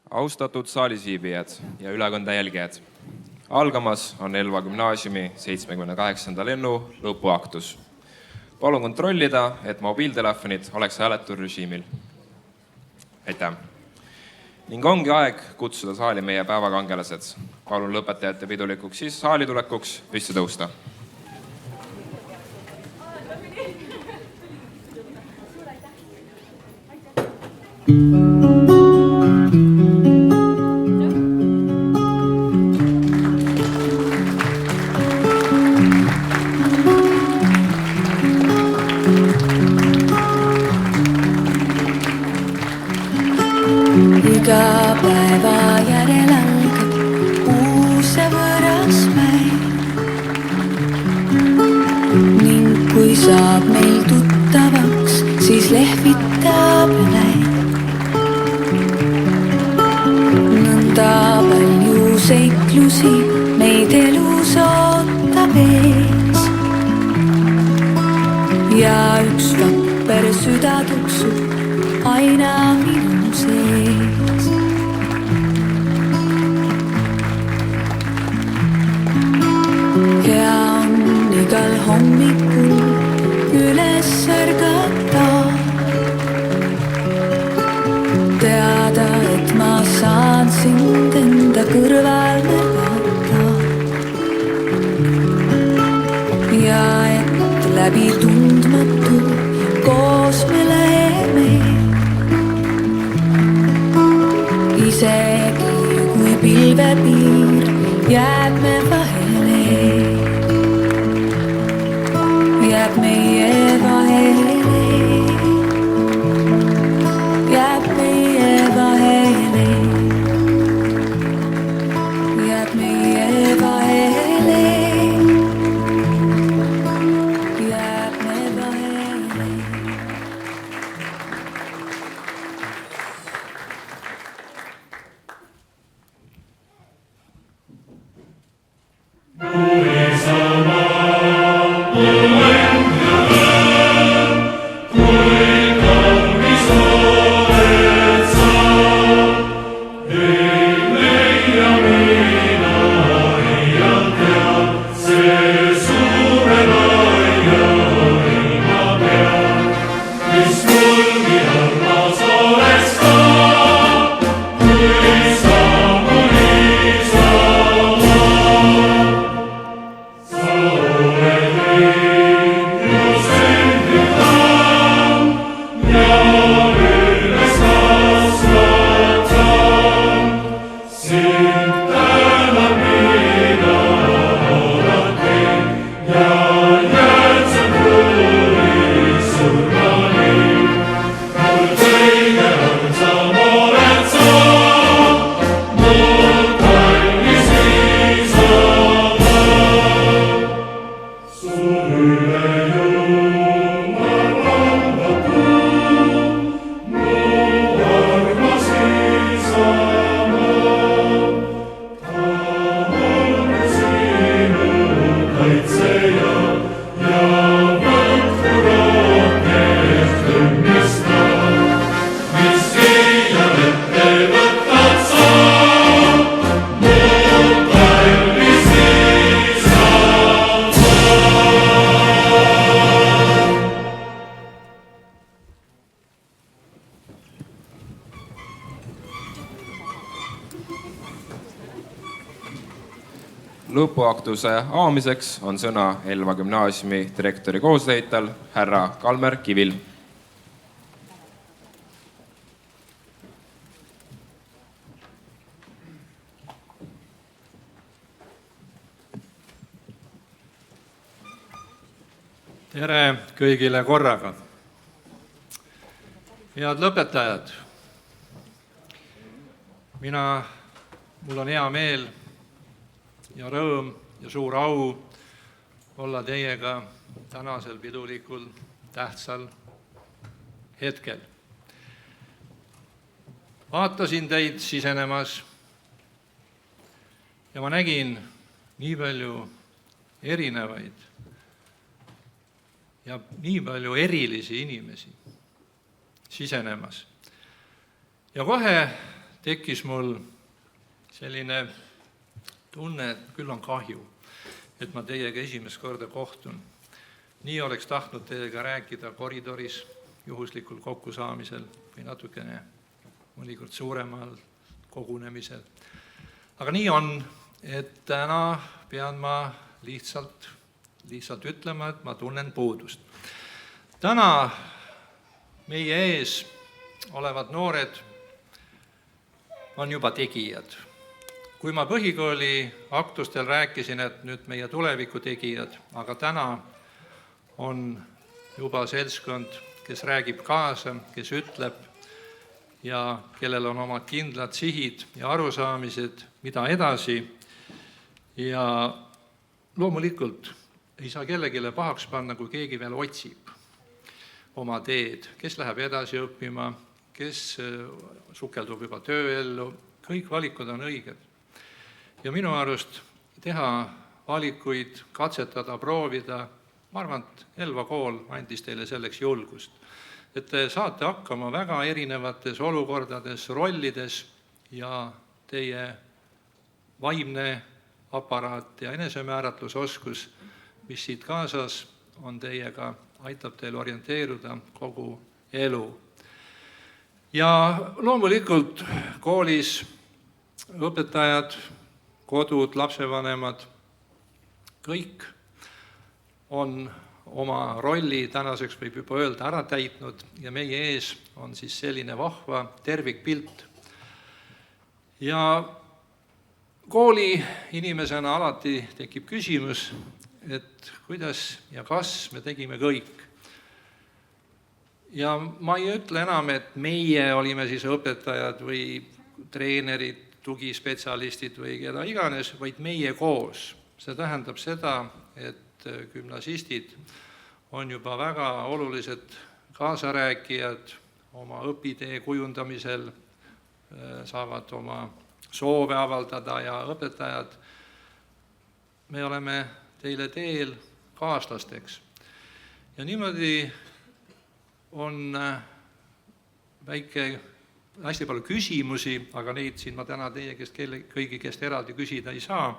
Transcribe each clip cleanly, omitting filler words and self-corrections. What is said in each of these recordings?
Austatud saalisviibijad ja ülekande jälgijad. Algamas on Elva gümnaasiumi 78. lennu lõpuaktus. Palun kontrollida, et mobiiltelefonid oleks hääletul režiimil. Aitäh! Ning ongi aeg kutsuda saali meie päevakangelased. Palun lõpetajate pidulikuks saali tulekuks püsti tõusta. Iga päeva järel algab uus ja võõras päev ning kui saab meil tuttavaks, siis lehvitab ja näib. Nõnda palju seiklusi meid elus ootab ees ja üks vapper süda tuksub aina minu sees. Hea on igal hommikul üles ärgata, teada, et ma saan sind enda kõrval märgata ja et läbi tundmatu koos me läheme. Isegi kui pilvepiir jääb me vahele, jääb meie vahele, jääb meie vahele, jääb meie vahele, jääb me vahele. Lõpuaktuse avamiseks on sõna Elva gümnaasiumi direktori kohusetäitjal härra Kalmer Kivil. Tere kõigile korraga. Head lõpetajad, mul on hea meel ja rõõm ja suur au olla teiega tänasel pidulikul tähtsal hetkel. Vaatasin teid sisenemas ja ma nägin nii palju erinevaid ja nii palju erilisi inimesi sisenemas. Ja kohe tekkis mul selline tunne, et küll on kahju, et ma teiega esimest korda kohtun. Nii oleks tahtnud teiega rääkida koridoris, juhuslikul kokkusaamisel või natukene mõnikord suuremal kogunemisel. Aga nii on, et täna pean ma lihtsalt ütlema, et ma tunnen puudust. Täna meie ees olevad noored on juba tegijad. Kui ma põhikooli aktustel rääkisin, et nüüd meie tuleviku tegijad, aga täna on juba seltskond, kes räägib kaasa, kes ütleb ja kellel on omad kindlad sihid ja arusaamised, mida edasi. Ja loomulikult ei saa kellegile pahaks panna, kui keegi veel otsib oma teed, kes läheb edasi õppima, kes sukeldub juba tööellu, kõik valikud on õiged. Ja minu arust teha valikuid, katsetada, proovida, ma arvan, et Elva kool andis teile selleks julgust. Et te saate hakkama väga erinevates olukordades, rollides ja teie vaimne aparaat ja enesemääratlusoskus, mis siit kaasas on teiega, aitab teil orienteeruda kogu elu. Ja loomulikult koolis õpetajad, kodud, lapsevanemad, kõik on oma rolli tänaseks võib juba öelda ära täitnud ja meie ees on siis selline vahva tervikpilt. Ja kooli inimesena alati tekib küsimus, et kuidas ja kas me tegime kõik. Ja ma ei ütle enam, et meie olime siis õpetajad või treenerid, tugispetsialistid või keda iganes, vaid meie koos. See tähendab seda, et gümnasistid on juba väga olulised kaasarääkijad oma õpitee kujundamisel, saavad oma soove avaldada ja õpetajad. Me oleme teile teel kaaslasteks. Ja niimoodi on hästi palju küsimusi, aga neid siin ma täna teie käest kõigi käest eraldi küsida ei saa.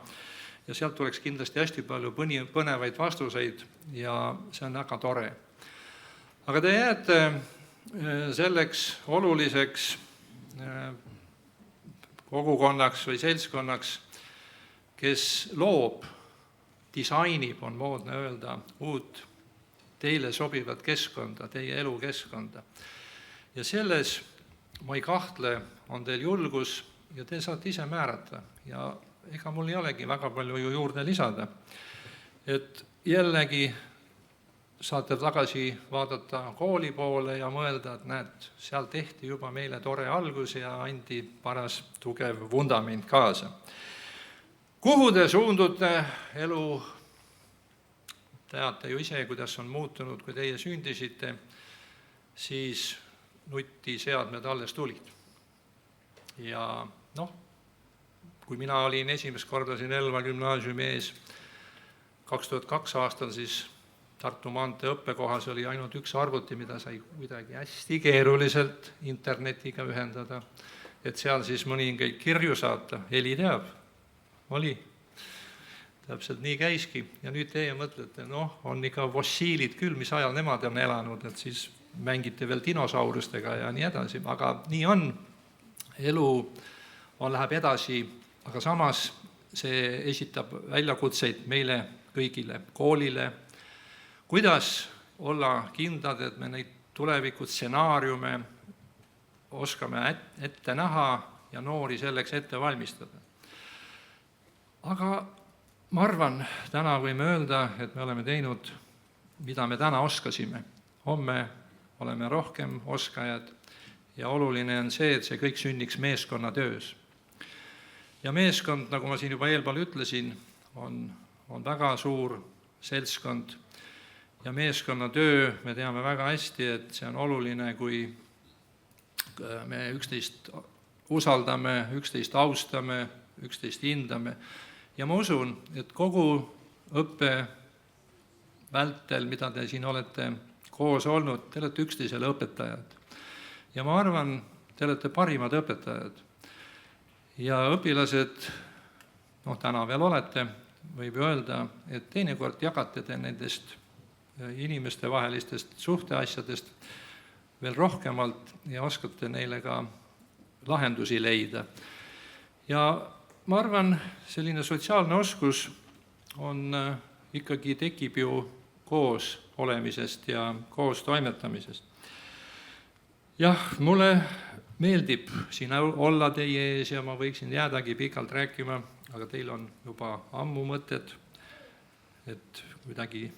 Ja sealt tuleks kindlasti hästi palju põnevaid vastuseid ja see on väga tore. Aga te jääte selleks oluliseks kogukonnaks või seltskonnaks, kes loob, disainib, on moodne öelda, uut teile sobivat keskkonda, teie elukeskkonda. Ja selles, ma ei kahtle, on teil julgus ja te saate ise määrata ja ega mul ei olegi väga palju ju juurde lisada. Et jällegi saate tagasi vaadata kooli poole ja mõelda, et näed, seal tehti juba meile tore algus ja andi paras tugev vundament kaasa. Kuhu te suundute elu? Teate ju ise, kuidas on muutunud, kui teie sündisite, siis nutiseadmed alles tulid. Ja kui mina olin esimest korda siin Elva gümnaasiumi ees 2002 aastal, siis Tartu maantee õppekohas oli ainult üks arvuti, mida sai kuidagi hästi keeruliselt internetiga ühendada, et seal siis mõningaid kirju saata, heli teab, oli. Täpselt nii käiski ja nüüd teie mõtlete, on ikka fossiilid küll, mis ajal nemad on elanud, et siis mängite veel dinosaurustega ja nii edasi, aga nii on, elu läheb edasi, aga samas see esitab väljakutseid meile kõigile, koolile, kuidas olla kindlad, et me neid tulevikustsenaariume oskame ette näha ja noori selleks ette valmistada. Aga ma arvan, täna võime öelda, et me oleme teinud, mida me täna oskasime. Homme oleme rohkem oskajad ja oluline on see, et see kõik sünniks meeskonnatöös. Ja meeskond, nagu ma siin juba eelpool ütlesin, on väga suur seltskond ja meeskonnatöö, me teame väga hästi, et see on oluline, kui me üksteist usaldame, üksteist austame, üksteist hindame. Ja ma usun, et kogu õppe vältel, mida te siin olete koos olnud, te olete üksteisele õpetajad. Ja ma arvan, te olete parimad õpetajad. Ja õpilased, täna veel olete, võib öelda, et teinekord jagate te nendest inimestevahelistest suhteasjadest veel rohkemalt ja oskate neile ka lahendusi leida. Ja ma arvan, selline sotsiaalne oskus ikkagi tekib ju koos olemisest ja koos toimetamisest. Jah, mulle meeldib siin olla teie ees ja ma võiksin jäädagi pikalt rääkima, aga teil on juba ammu mõtted, et kuidagi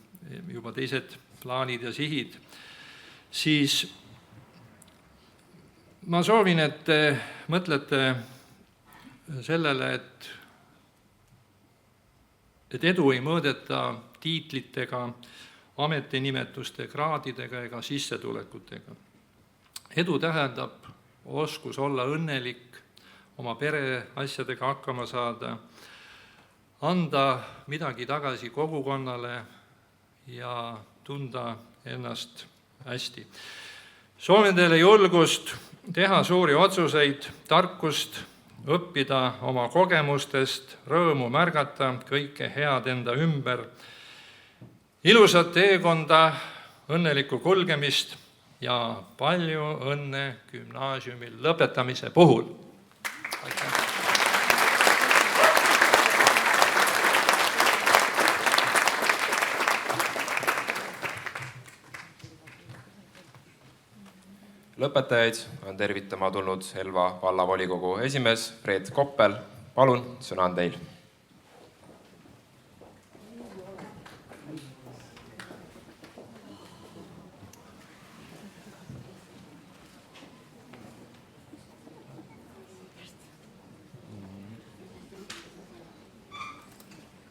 juba teised plaanid ja sihid. Siis ma soovin, et te mõtlete sellele, et edu ei mõõdeta tiitlitega, ametinimetuste, kraadidega ega sissetulekutega. Edu tähendab oskus olla õnnelik, oma pere asjadega hakkama saada, anda midagi tagasi kogukonnale ja tunda ennast hästi. Soovin teile julgust teha suuri otsuseid, tarkust õppida oma kogemustest, rõõmu märgata kõike head enda ümber, ilusat teekonda, õnnelikku kulgemist ja palju õnne gümnaasiumi lõpetamise puhul. Aitäh! Lõpetajaid on tervitama tulnud Elva vallavolikogu esimees Fred Koppel. Palun, sõna on teil.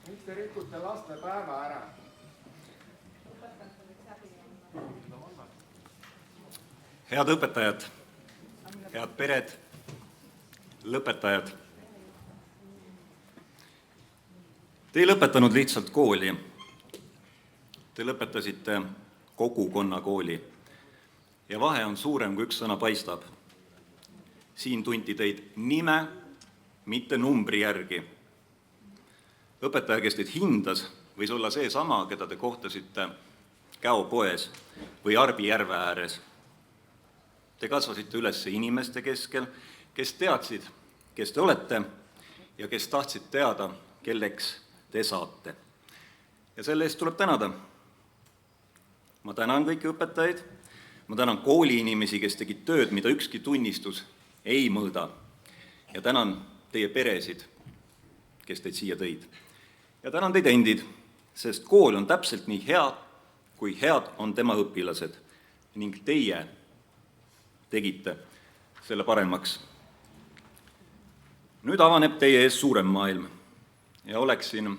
Miks te rikute laste päeva ära? Head õpetajad, head pered, lõpetajad. Te ei lõpetanud lihtsalt kooli. Te lõpetasite kogukonnakooli. Ja vahe on suurem, kui üks sõna paistab. Siin tunti teid nime, mitte numbri järgi. Õpetaja, kes teid hindas, võis olla see sama, keda te kohtasite Käopoes või Arbi järve ääres. Te kasvasite üles inimeste keskel, kes teadsid, kes te olete ja kes tahtsid teada, kelleks te saate. Ja selle eest tuleb tänada. Ma tänan kõiki õpetajaid, ma tänan kooliinimesi, kes tegid tööd, mida ükski tunnistus ei mõõda. Ja tänan teie peresid, kes teid siia tõid. Ja tänan teid endid, sest kool on täpselt nii hea, kui head on tema õpilased ning teie tegite selle paremaks. Nüüd avaneb teie ees suurem maailm ja oleksin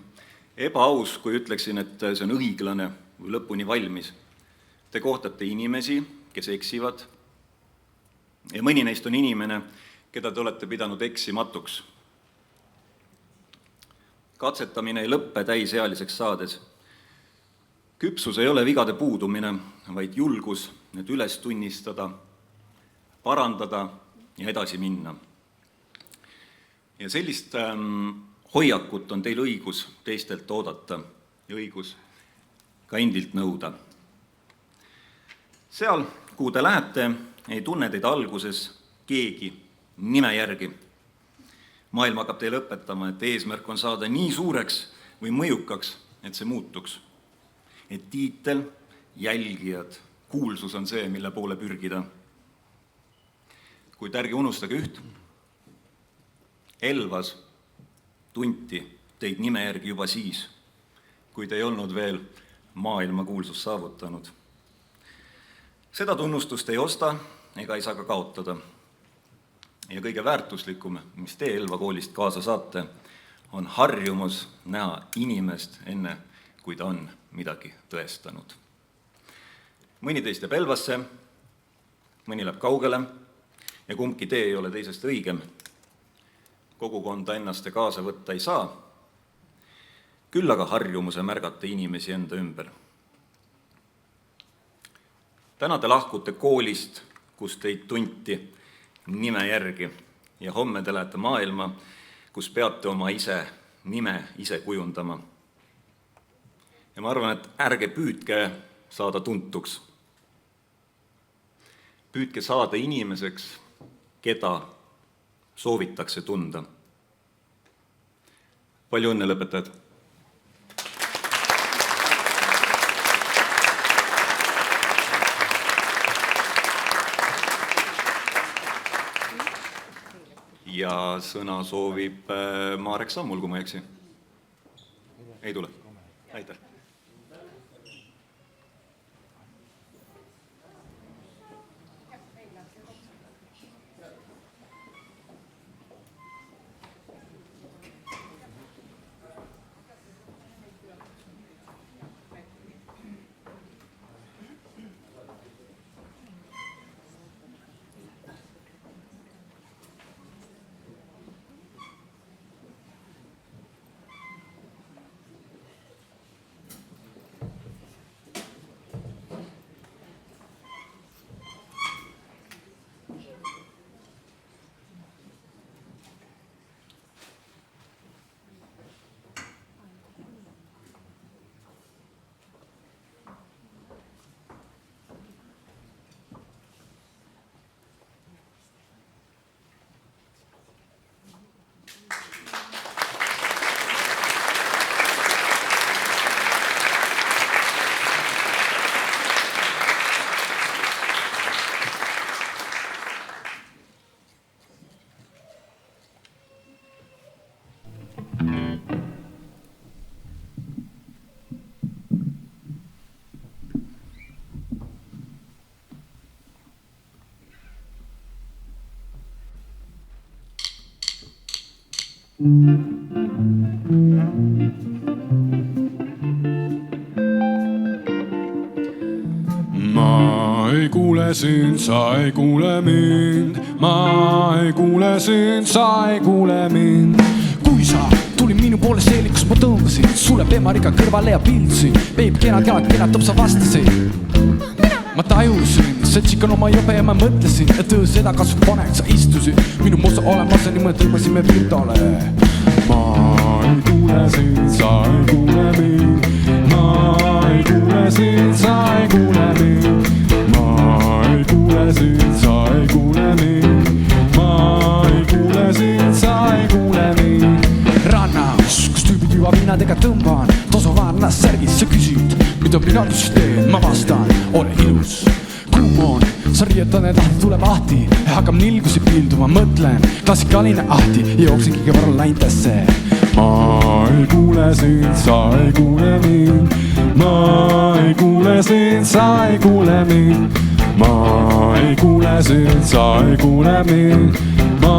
ebaaus, kui ütleksin, et see on õiglane või lõpuni valmis. Te kohtate inimesi, kes eksivad ja mõni neist on inimene, keda te olete pidanud eksimatuks. Katsetamine ei lõppe täisealiseks saades. Küpsus ei ole vigade puudumine, vaid julgus need üles tunnistada, parandada ja edasi minna. Ja sellist hoiakut on teil õigus teistelt oodata ja õigus ka endilt nõuda. Seal, kuhu te lähete, ei tunne teid alguses keegi nime järgi. Maailm hakkab teile õpetama, et eesmärk on saada nii suureks või mõjukaks, et see muutuks. Et tiitel, jälgijad, kuulsus on see, mille poole pürgida. Kuid ärge unustage üht. Elvas tunti teid nime järgi juba siis, kui te ei olnud veel maailma kuulsust saavutanud. Seda tunnustust ei osta ega ei saa ka kaotada. Ja kõige väärtuslikum, mis te Elva koolist kaasa saate, on harjumus näha inimest enne, kui ta on midagi tõestanud. Mõni teist jääb Elvasse, mõni läheb kaugele ja kumbki tee ei ole teisest õigem. Kogukonda ennast kaasa võtta ei saa, küll aga harjumuse märgata inimesi enda ümber. Täna te lahkute koolist, kus teid tunti nime järgi ja homme te lähete maailma, kus peate oma nime ise kujundama. Ja ma arvan, et ärge püüdke saada tuntuks. Püüdke saada inimeseks, keda soovitakse tunda. Palju õnne, lõpetajad! Ja sõna soovib Marek Sammul, kui ma ei eksi. Ei tule. Aitäh. Ma ei kuule sind, sa ei kuule mind. Ma ei kuule sind, sa ei kuule mind. Kui sa tulid minu poole seelikus, ma tõmbasin sulle peemariga kõrvale ja pildsin. Peib kenad jalad, kenad tõpsa vastasid. Ma tajusin, see tšik on oma jobe ja ma mõtlesin, et töö seda kasu paneks, sa istusid minu musta olemas ja niimoodi tõmbasime pildale. Ma ei kuule sind, sa ei kuule mind. Ma ei kuule sind, sa ei kuule mind. Ma ei kuule sind, sa ei kuule mind. Ma ei kuule sind, sa ei kuule mind. Rannas, kus tüübid juba vinadega tõmban, tosu vaarnas särgis, sa küsid, mida mina just teen, ma vastan, ole ilus. Kuum on, sa riietan need ahti tuleb ahti, hakkab nilgusi pilduma, mõtlen, klassikaline ahti, jooksin kõige varra läintesse. Ma ei kuule sind, sa ei kuule mind. Ma ei kuule sind, sa ei kuule mind. Ma ei kuule sind, sa ei kuule mind. Ma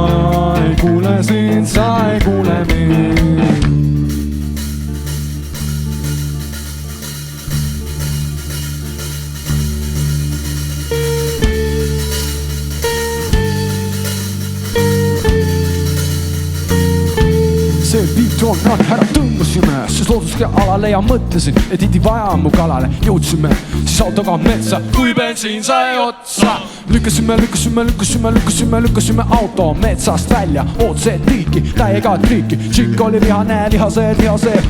ei kuule sind, sa ei kuule mind. See pilt on ära tõmbasime, siis looduske alale ja mõtlesin, et idi vaja on mu kalale. Jõudsime siis autoga metsa, kui bensiin sai otsa. Lükkasime auto metsast välja, otse triiki, täiega triiki. Tšikk oli vihane, lihase.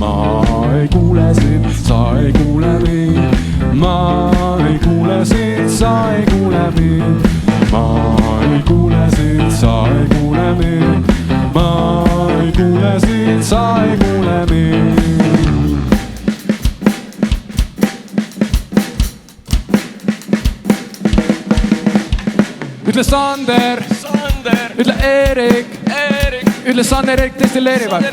Ma ei kuule sind, sa ei kuule mind. Ma ei kuule sind, sa ei kuule mind. Ma ei kuule sind, sa ei kuule mind. Ma ei kuule sind, sa ei kuule mind. Ütle Sander, ütle Erik, ütle Sander, Erik destilleerivad.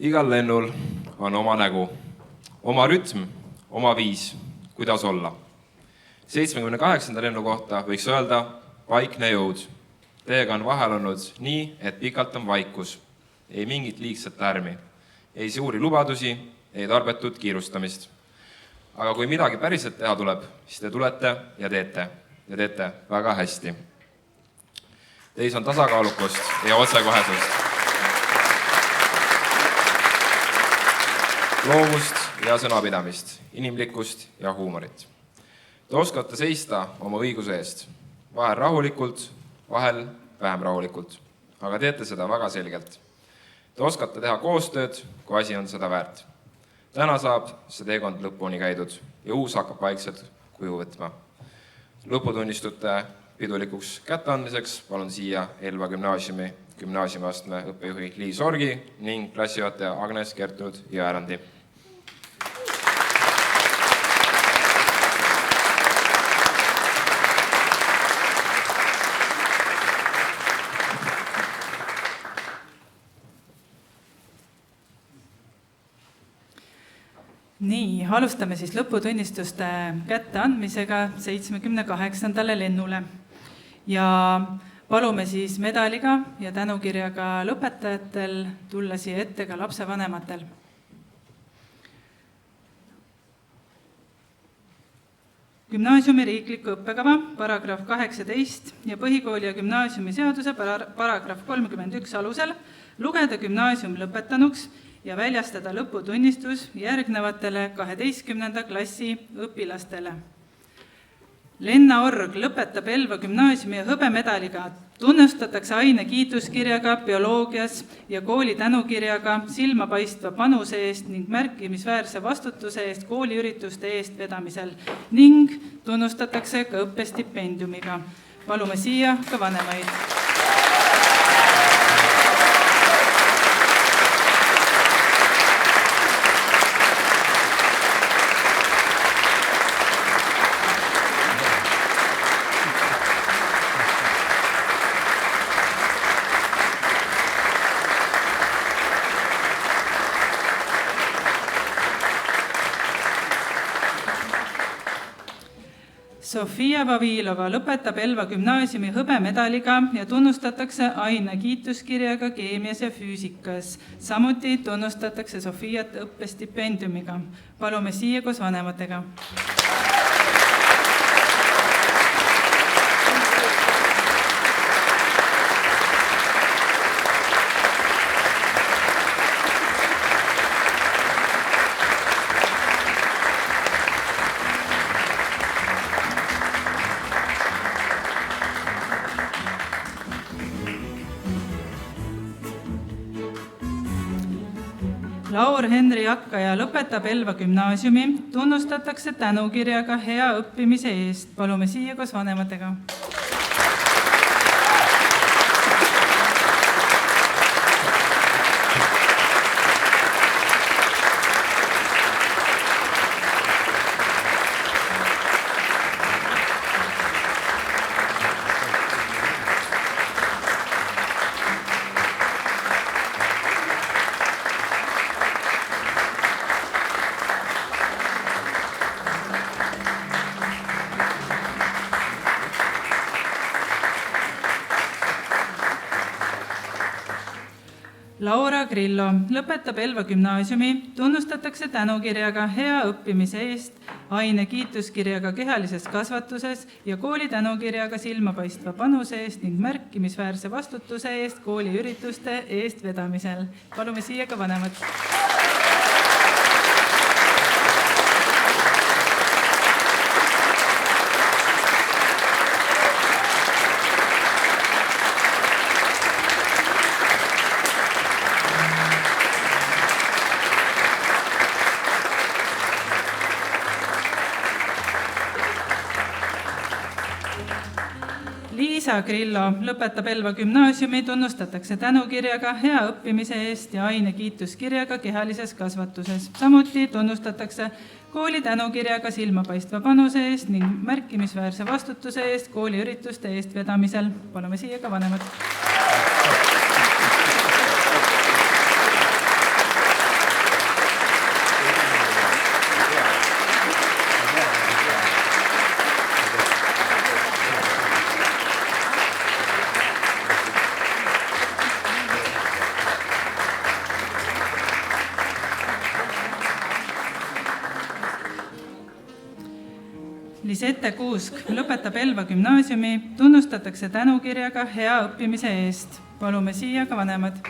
Igal lennul on oma nägu, oma rütm, oma viis, kuidas olla. 78. lennu kohta võiks öelda vaikne jõud. Teiega on vahel olnud nii, et pikalt on vaikus. Ei mingit liigset lärmi. Ei suuri lubadusi, ei tarbetut kiirustamist. Aga kui midagi päriselt teha tuleb, siis te tulete ja teete. Ja teete väga hästi. Teis on tasakaalukust ja otsekohesust. Loovust ja sõnapidamist, inimlikkust ja huumorit. Te oskate seista oma õiguse eest. Vahel rahulikult, vahel vähem rahulikult. Aga teete seda väga selgelt. Te oskate teha koostööd, kui asi on seda väärt. Täna saab see teekond lõpuni käidud ja uus hakkab vaikselt kuju võtma. Lõputunnistute pidulikuks kätteandmiseks palun siia Elva gümnaasiumi gümnaasiumiastme õppejuhi Liis Orgi ning klassijuhataja Agnes Gertrud Jõerandi. Nii, alustame siis lõputunnistuste kätteandmisega 78. lennule ja palume siis medaliga ja tänukirjaga lõpetajatel tulla siia ette ka lapsevanematel. Gümnaasiumi riikliku õppekava paragrahv 18 ja põhikooli ja gümnaasiumi seaduse paragrahv 31 alusel lugeda gümnaasium lõpetanuks ja väljastada lõputunnistus järgnevatele 12. klassi õpilastele. Lenna Org lõpetab Elva gümnaasiumi ja hõbemedaliga. Tunnustatakse aine kiituskirjaga bioloogias ja kooli tänukirjaga silmapaistva panuse eest ning märkimisväärse vastutuse eest kooliürituste eest vedamisel ning tunnustatakse ka õppestipendiumiga. Palume siia ka vanemaid. Sofia Vavilova lõpetab Elva gümnaasiumi hõbemedaliga ja tunnustatakse aine kiituskirjaga keemias ja füüsikas. Samuti tunnustatakse Sofiat õppestipendiumiga. Palume siia koos vanematega. Laur Henri Akkaja lõpetab Elva gümnaasiumi, tunnustatakse tänukirjaga hea õppimise eest. Palume siia koos vanematega. Laura Grillo lõpetab Elva gümnaasiumi, tunnustatakse tänukirjaga hea õppimise eest, aine kiituskirjaga kehalises kasvatuses ja kooli tänukirjaga silmapaistva panuse eest ning märkimisväärse vastutuse eest kooliürituste eest vedamisel. Palume siia ka vanemad. Liisa Grillo lõpetab Elva gümnaasiumi, tunnustatakse tänukirjaga hea õppimise eest ja aine kiituskirjaga kehalises kasvatuses. Samuti tunnustatakse kooli tänukirjaga silmapaistva panuse eest ning märkimisväärse vastutuse eest kooliürituste eest vedamisel. Palume siia ka vanemad. Lisette Kuusk lõpetab Elva gümnaasiumi, tunnustatakse tänukirjaga hea õppimise eest. Palume siia ka vanemad.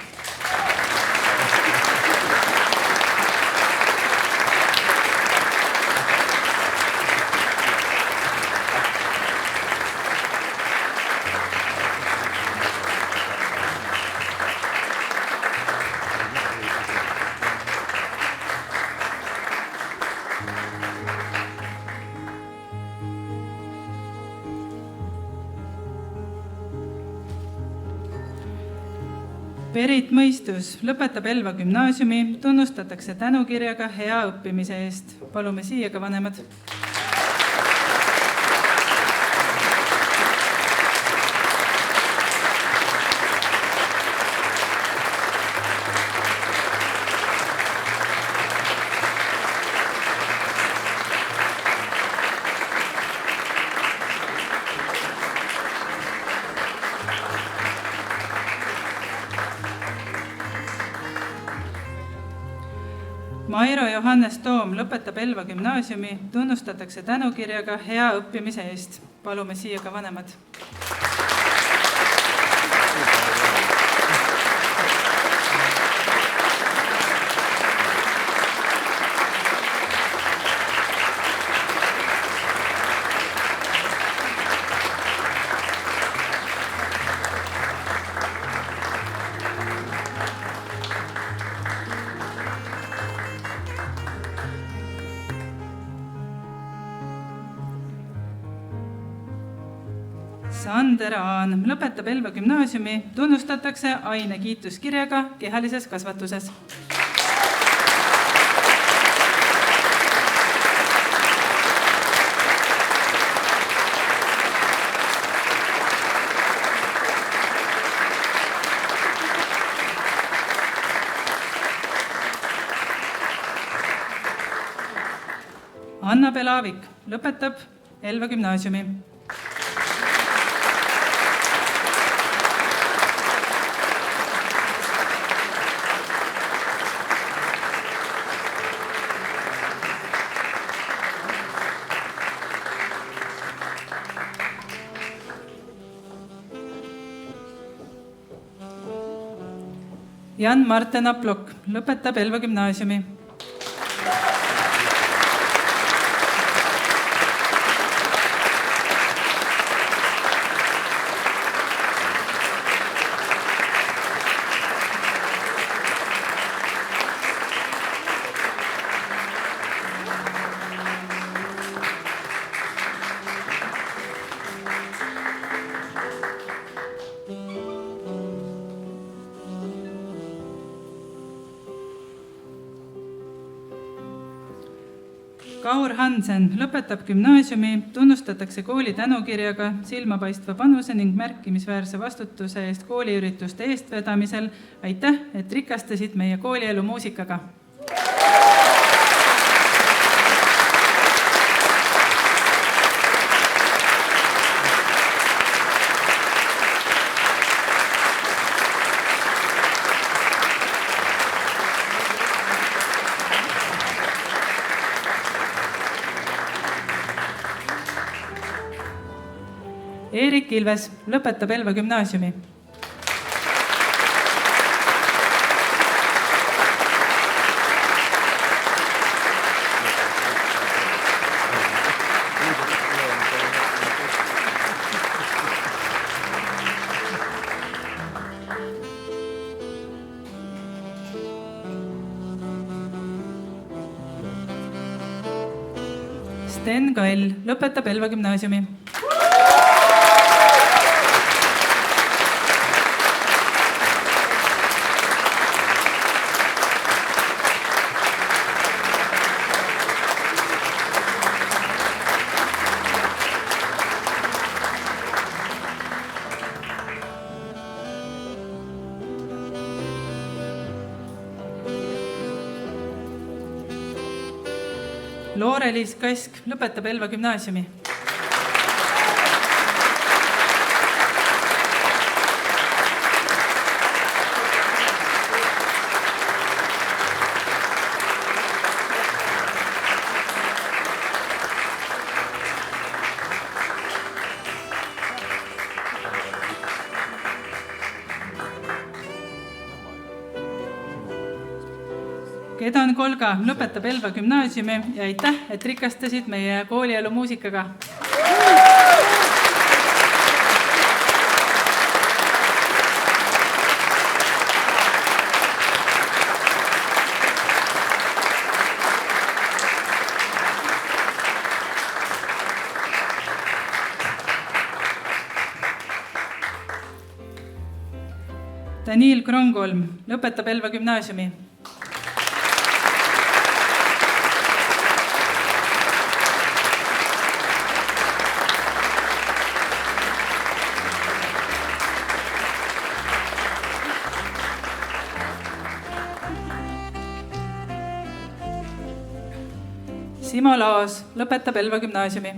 Perit Mõistus lõpetab Elva gümnaasiumi, tunnustatakse tänukirjaga hea õppimise eest. Palume siia ka vanemad. Mairo Johannes Toom lõpetab Elva gümnaasiumi, tunnustatakse tänukirjaga hea õppimise eest. Palume siia ka vanemad. Sander Aan lõpetab Elva gümnaasiumi, tunnustatakse aine kiituskirjaga kehalises kasvatuses. Anna Belavik lõpetab Elva gümnaasiumi. Jan-Marten Aplok lõpetab Elva gümnaasiumi. Kaur Hansen lõpetab gümnaasiumi, tunnustatakse kooli tänukirjaga silmapaistva panuse ning märkimisväärse vastutuse eest kooliürituste eestvedamisel. Aitäh, et rikastasid meie koolielu muusikaga. Eerik Ilves lõpetab Elva gümnaasiumi. Sten Kall lõpetab Elva gümnaasiumi. Loore-Liis Kask lõpetab Elva gümnaasiumi. Kedan Kolga lõpetab Elva gümnaasiumi ja aitäh, et rikastasid meie koolielu muusikaga. Daniil Krongolm lõpetab Elva gümnaasiumi. Simo Laos lõpetab Elva gümnaasiumi.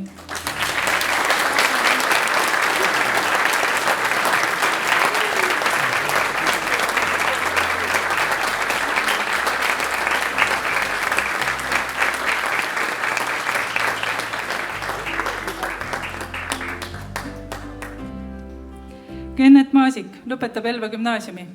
Kennet Maasik lõpetab Elva gümnaasiumi.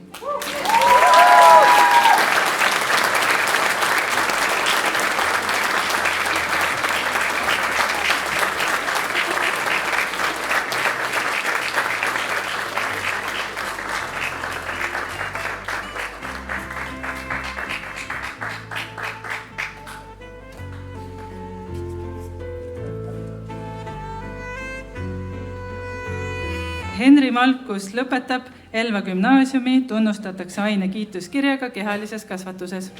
Henri Malkus lõpetab Elva gümnaasiumi, tunnustatakse aine kiituskirjaga kehalises kasvatuses.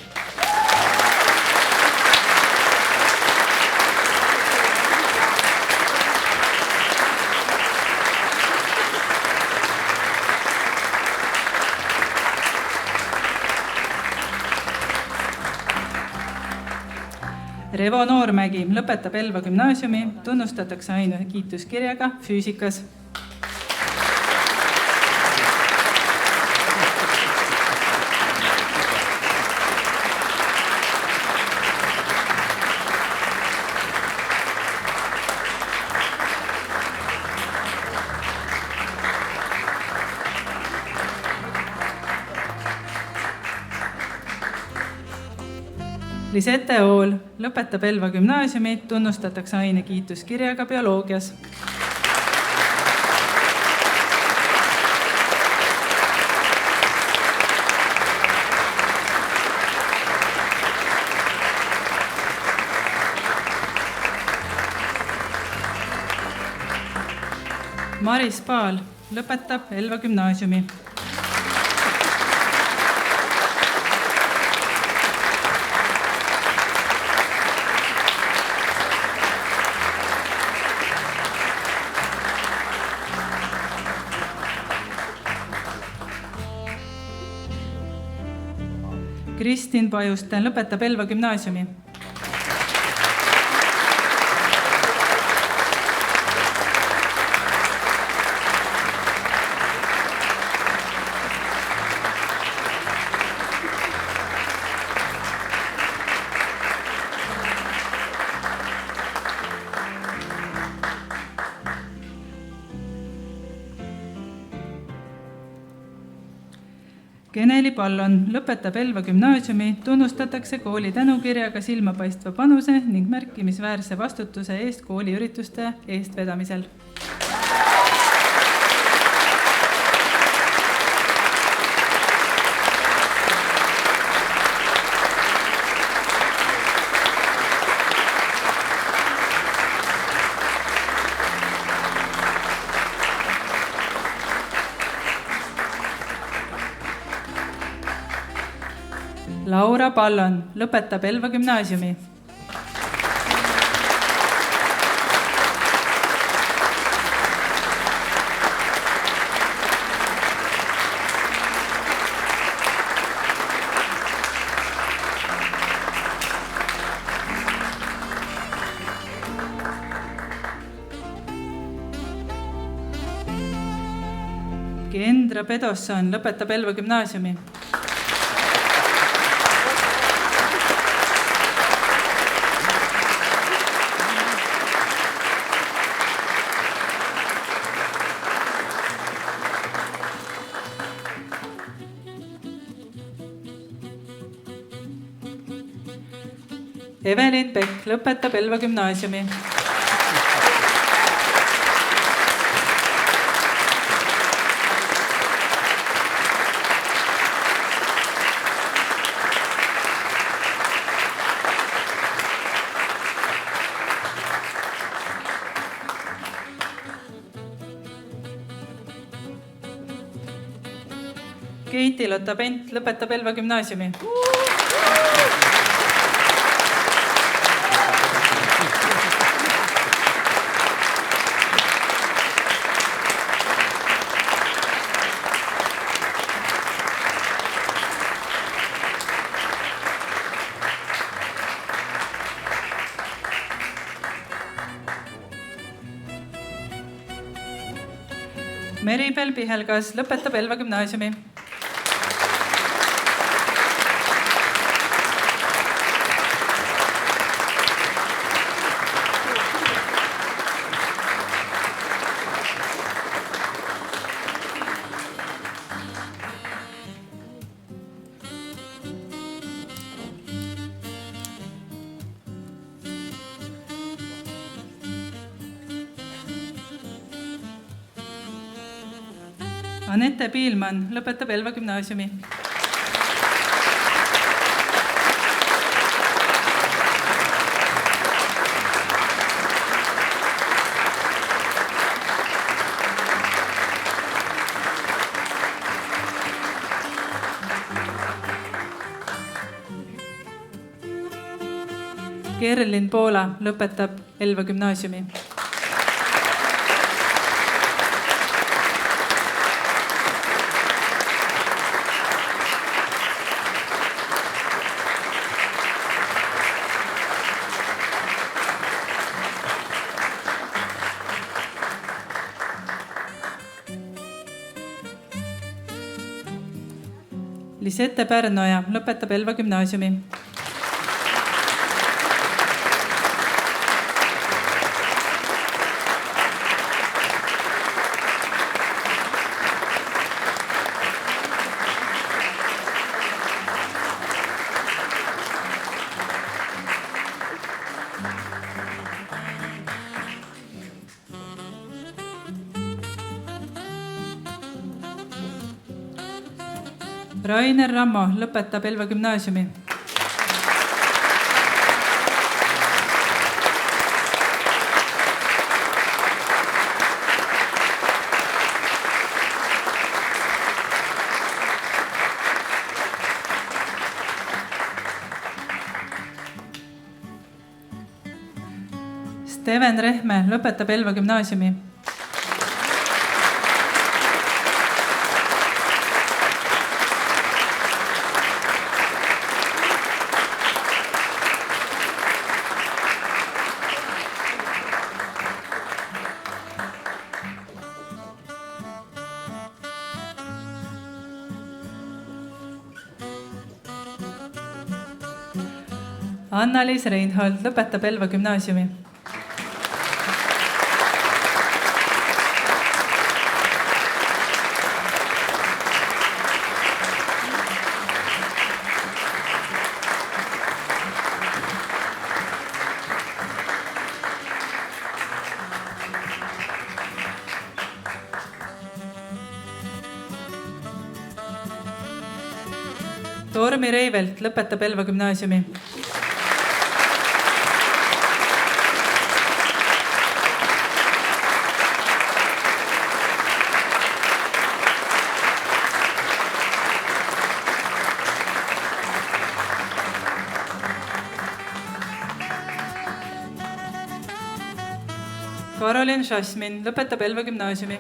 Revo Noormägi lõpetab Elva gümnaasiumi, tunnustatakse aine kiituskirjaga füüsikas. Lisette Ool lõpetab Elva gümnaasiumi, tunnustatakse aine kiituskirjaga bioloogias. Maris Paal lõpetab Elva gümnaasiumi. Kristin Pajuste lõpetab Elva gümnaasiumi. Keneli Pallon lõpetab Elva gümnaasiumi, tunnustatakse kooli tänukirjaga silmapaistva panuse ning märkimisväärse vastutuse eest kooliürituste eestvedamisel. Laura Pallon lõpetab Elva gümnaasiumi. Kendra Pedosson lõpetab Elva gümnaasiumi. Evelin Pekk lõpetab Elva gümnaasiumi. Keiti-Lotta Pent lõpetab Elva gümnaasiumi. Meribel Pihelgas lõpetab Elva gümnaasiumi. Anette Piilmann lõpetab Elva gümnaasiumi. Kerlin Poola lõpetab Elva gümnaasiumi. Lisette Pärnoja lõpetab Elva gümnaasiumi. Rainer Rammo lõpetab Elva gümnaasiumi. Steven Rehme lõpetab Elva gümnaasiumi. Anna-Liis Reinhold lõpetab Elva gümnaasiumi. Tormi Reivelt lõpetab Elva gümnaasiumi. Karolin Šasmin lõpetab Elva gümnaasiumi.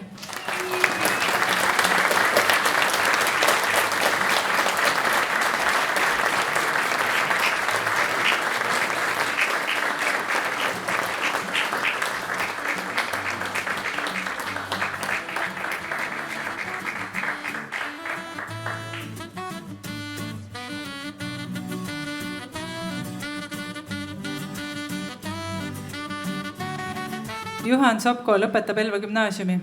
Juhan Sopko lõpetab Elva gümnaasiumi.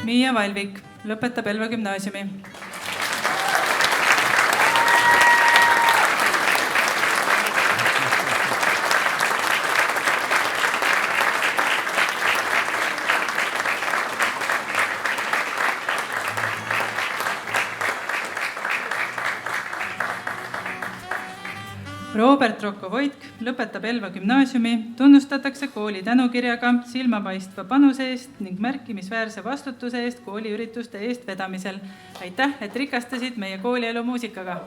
Miia Valvik lõpetab Elva gümnaasiumi. Robert Rokovoitk lõpetab Elva gümnaasiumi, tunnustatakse kooli tänukirjaga silmapaistva panuse eest ning märkimisväärse vastutuse eest kooliürituste eest vedamisel. Aitäh, et rikastasid meie koolielu muusikaga!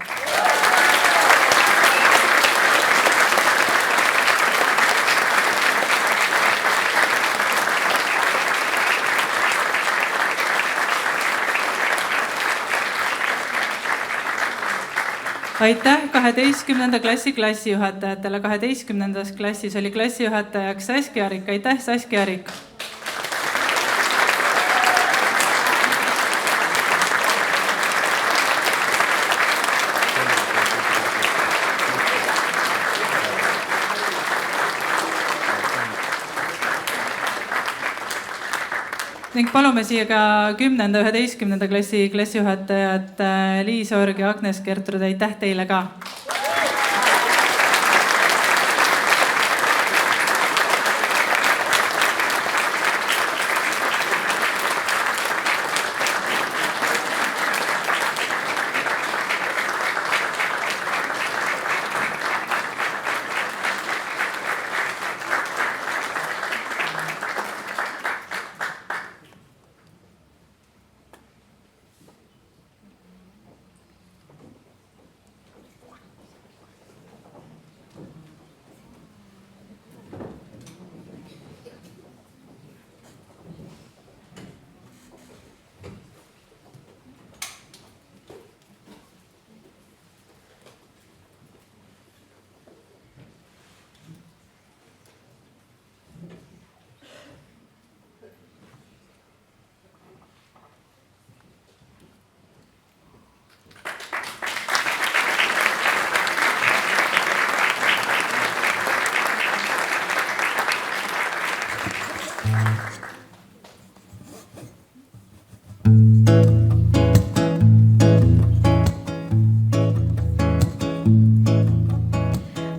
Aitäh 12. klassi klassijuhatajatele. 12. klassis oli klassijuhatajaks Saskia Arik. Aitäh, Saskia Arik! Ning palume siia ka 10. ja 11. klassi klassijuhatajad Liis Org ja Agnes Gertrud. Aitäh teile ka!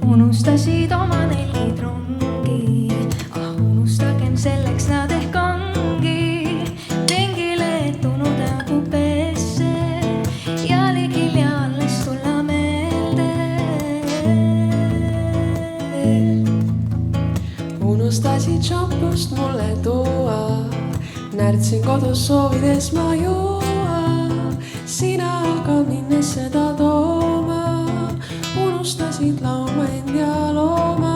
Unustasid oma nelid rongi, unustagem selleks nad ehk ongi pingile etunud kupeesse ja ligilja alles tulla meelde. Unustasid šampust mulle tuua, närtsin kodus soovides ma juua, sina aga minnes seda tooma, unustasid lauma end ja looma.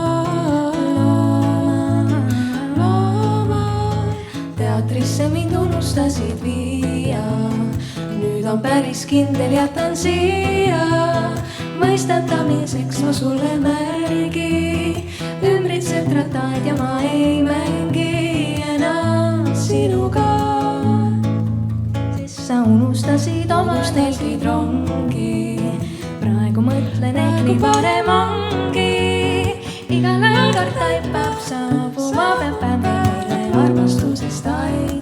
Teatrisse mind unustasid viia, nüüd on päris kindel, jätan siia. Mõistatamiseks ma sulle märgi, ümbritseb rattaid ja ma ei mängi enam sinuga. Sest sa unustasid oma nelgid rongi, praegu mõtlen ehk nii parem ongi. Igal ajal kord taipab saabuma, peab meile armastusest aitab.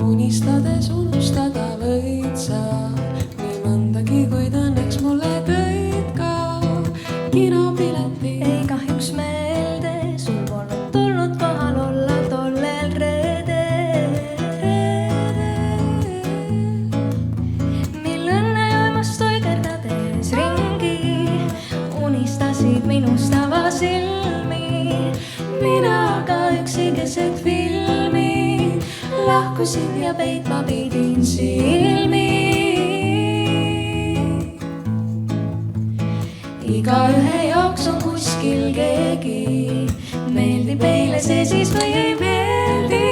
Unistades unustada võid sa nii mõndagi, kuid õnneks mulle tõid ka kinopileti. Ei kahjuks meelde, sul polnud tulnud kohal olla tollel reedel, mil õnne joimast toigerdades ringi unistasid minust avasilmi. Mina aga üksi keset filmi lahkusin ja peitma pidin silmi. Igaühe jaoks on kuskil keegi, meeldib eile see siis või ei meeldi.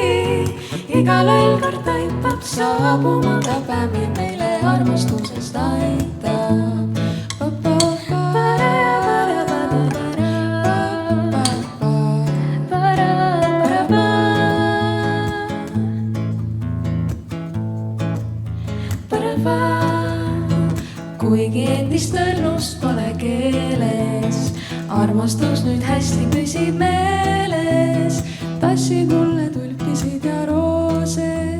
Igal ajal kord taipab saabuma, täpäämi meile armastusest aitab. Kuigi armastus nüüd hästi püsib meeles. Tassid mulle tulpisid ja roose,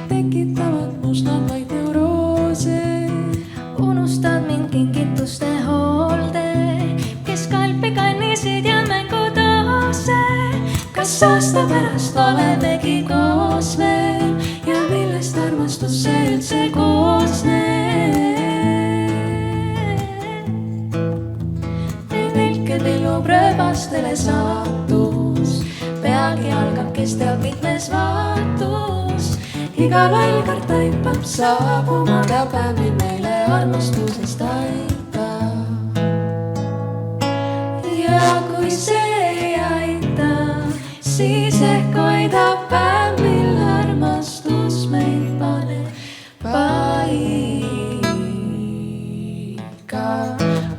tekitavad must nad vaid neuroose. Unustad mind kingituste hoolde, kes kalpi kannisid ja mängutoose. Kas aasta pärast olemegi koos veel ja millest armastus see üldse koosneb? Vilke tillub rööbastele saatus, peagi algab, kes teab mitmes vaatus. Iga lollkart taipab saabuma, peab päevi meile armastusest aitab. Ja kui see ei aita, siis ehk hoidab päev, mil armastus meid paneb paika.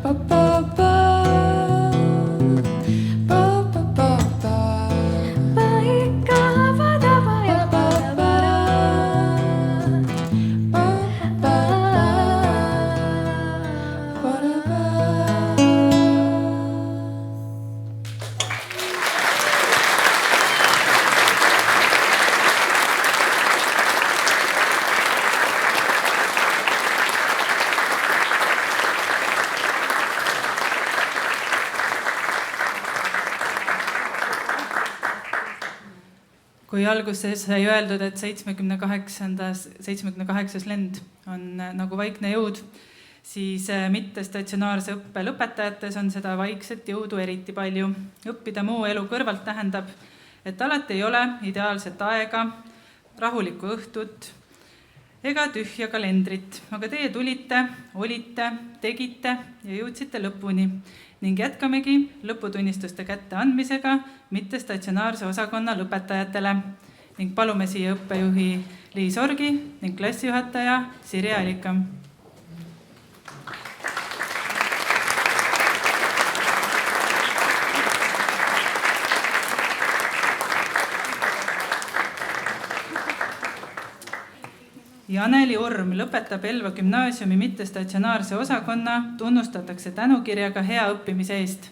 Pa-pa-pa, pa-pa-pa-pa, Paika vadaba ja pa-pa-para, pa-pa-pa, pa-pa-pa. Kui alguses sai öeldud, et 78. lend on nagu vaikne jõud, siis mittestatsionaarse õppe lõpetajates on seda vaikset jõudu eriti palju. Õppida muu elu kõrvalt tähendab, et alati ei ole ideaalset aega, rahulikku õhtut ega tühja kalendrit, aga teie tulite, olite, tegite ja jõudsite lõpuni ning jätkamegi lõputunnistuste kätte andmisega mittestatsionaarse osakonna lõpetajatele ning palume siia õppejuhi Liis Orgi ning klassijuhataja Sirje Allika. Janeli Orm lõpetab Elva gümnaasiumi mittestatsionaarse osakonna, tunnustatakse tänukirjaga hea õppimise eest.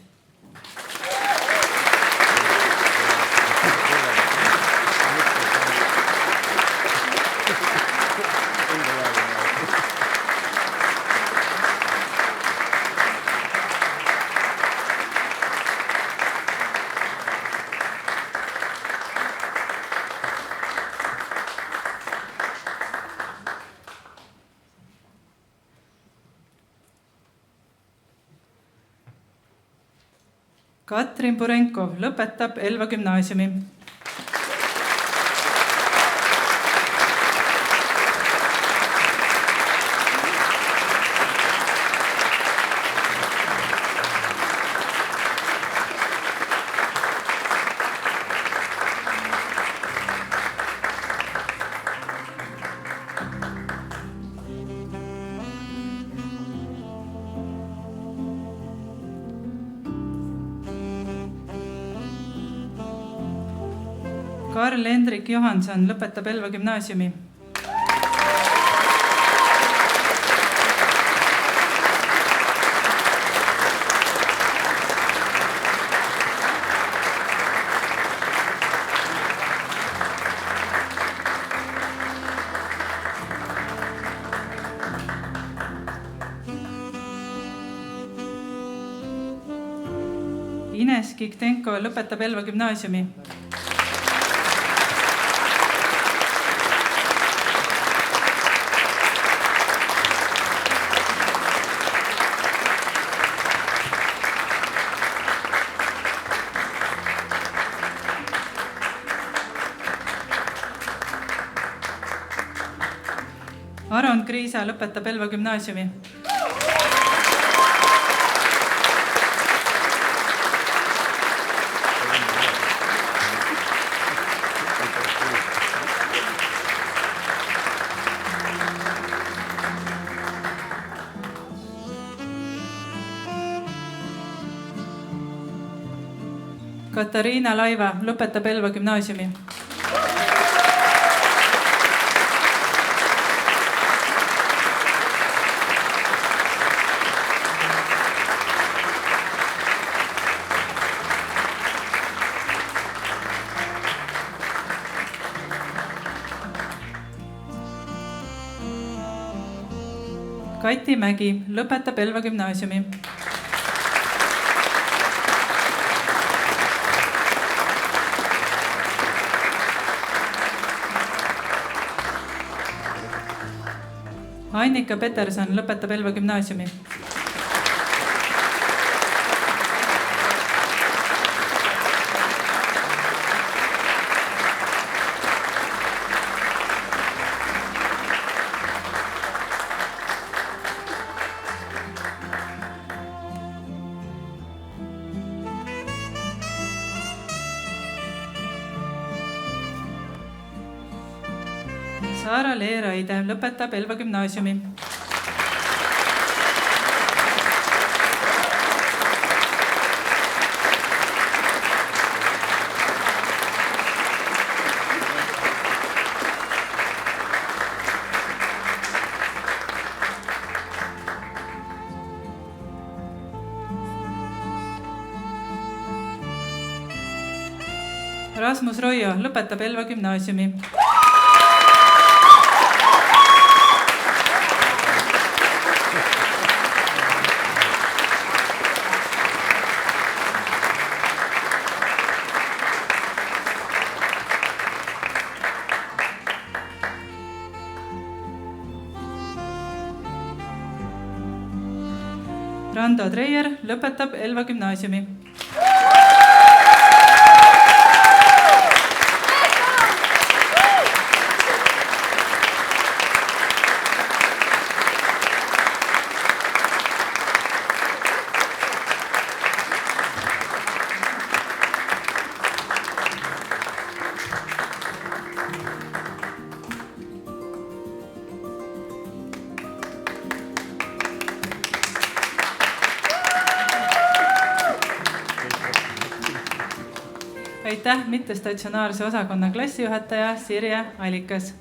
Katrin Purenkov lõpetab Elva gümnaasiumi. Karl-Hendrik Johanson lõpetab Elva gümnaasiumi. Ines Kiktenko lõpetab Elva gümnaasiumi. Aron Kriisa lõpetab Elva gümnaasiumi. Katariina Laiva lõpetab Elva gümnaasiumi. Kati Mägi lõpetab Elva gümnaasiumi. Annika Peterson lõpetab Elva gümnaasiumi. Saara-Lee Raide lõpetab Elva gümnaasiumi. Rasmus Roio lõpetab Elva gümnaasiumi. Rando Treier lõpetab Elva gümnaasiumi. Aitäh mittestatsionaarse osakonna klassijuhataja Sirje Allikas.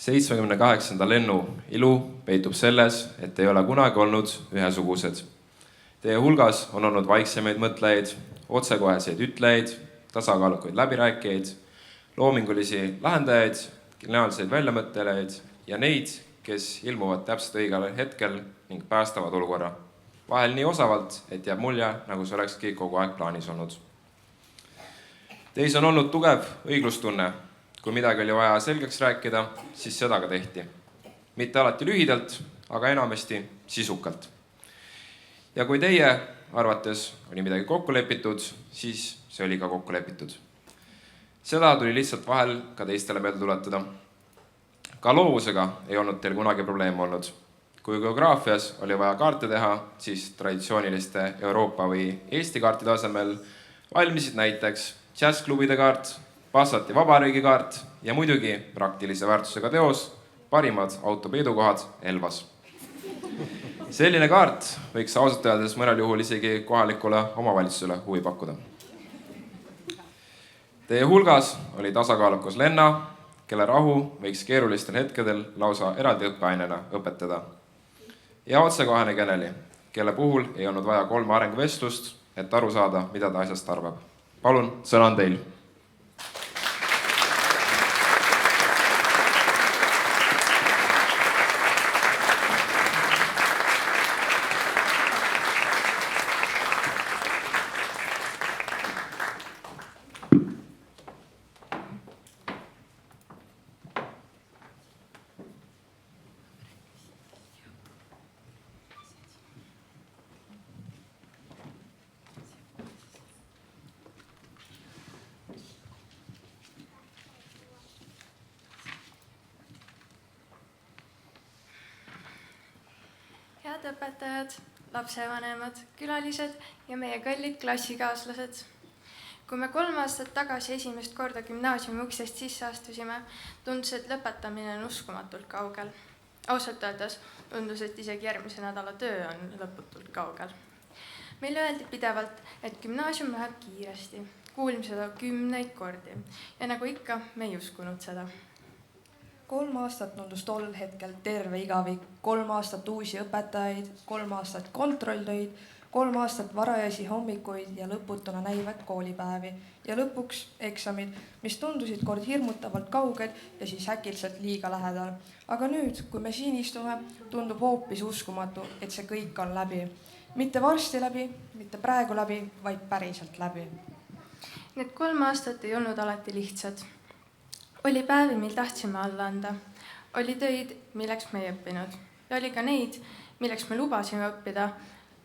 78. lennu ilu peitub selles, et ei ole kunagi olnud ühesugused. Teie hulgas on olnud vaiksemaid mõtlejaid, otsekoheseid ütlejaid, tasakaalukaid läbirääkijaid, loomingulisi lahendajaid, geniaalseid väljamõttelejaid ja neid, kes ilmuvad täpselt õigel hetkel ning päästavad olukorra. Vahel nii osavalt, et jääb mulje, nagu see olekski kogu aeg plaanis olnud. Teis on olnud tugev õiglustunne. Kui midagi oli vaja selgeks rääkida, siis seda ka tehti. Mitte alati lühidalt, aga enamasti sisukalt. Ja kui teie arvates oli midagi kokku lepitud, siis see oli ka kokku lepitud. Seda tuli lihtsalt vahel ka teistele meelde tuletada. Ka loovusega ei olnud teil kunagi probleem olnud. Kui geograafias oli vaja kaarte teha, siis traditsiooniliste Euroopa või Eesti kaartide asemel valmisid näiteks jazzklubide kaart, Passati vabariigi kaart ja muidugi praktilise väärtusega teos, parimad autopeidukohad Elvas. Selline kaart võiks ausalt öeldes mõnel juhul isegi kohalikule omavalitsusele huvi pakkuda. Teie hulgas oli tasakaalukas Lenna, kelle rahu võiks keerulistel hetkedel lausa eraldi õppeainena õpetada. Ja otsekohane Keneli, kelle puhul ei olnud vaja 3 arenguvestlust, et aru saada, mida ta asjast arvab. Palun, sõna on teil. Head õpetajad, lapsevanemad, külalised ja meie kallid klassikaaslased. Kui me 3 aastat tagasi esimest korda gümnaasiumi uksest sisse astusime, tundus, et lõpetamine on uskumatult kaugel. Ausalt öeldes tundus, et isegi järgmise nädala töö on lõputult kaugel. Meile öeldi pidevalt, et gümnaasium läheb kiiresti. Kuulime seda 10 kordi ja nagu ikka, me ei uskunud seda. 3 aastat tundus tol hetkel terve igavik, 3 aastat uusi õpetajaid, 3 aastat kontrolltöid, 3 aastat varajasi hommikuid ja lõputuna näivad koolipäevi ja lõpuks eksamid, mis tundusid kord hirmutavalt kauged ja siis äkitselt liiga lähedal. Aga nüüd, kui me siin istume, tundub hoopis uskumatu, et see kõik on läbi. Mitte varsti läbi, mitte praegu läbi, vaid päriselt läbi. Need 3 aastat ei olnud alati lihtsad. Oli päevi, mil tahtsime alla anda. Oli töid, milleks me ei õppinud. Ja oli ka neid, milleks me lubasime õppida,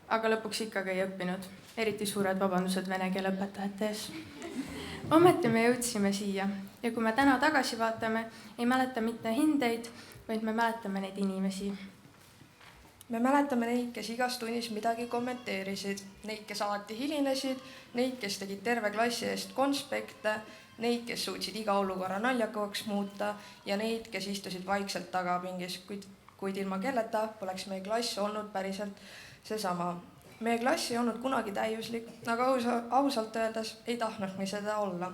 aga lõpuks ikkagi ei õppinud. Eriti suured vabandused vene keele õpetajate ees. Ometi me jõudsime siia ja kui me täna tagasi vaatame, ei mäleta mitte hindeid, vaid me mäletame neid inimesi. Me mäletame neid, kes igas tunnis midagi kommenteerisid, neid, kes alati hilinesid, neid, kes tegid terve klassi eest konspekte, neid, kes suutsid iga olukorra naljakavaks muuta ja neid, kes istusid vaikselt tagapingis, kuid ilma kelleta poleks meie klass olnud päriselt seesama. Meie klass ei olnud kunagi täiuslik, aga ausalt öeldes ei tahtnud me seda olla,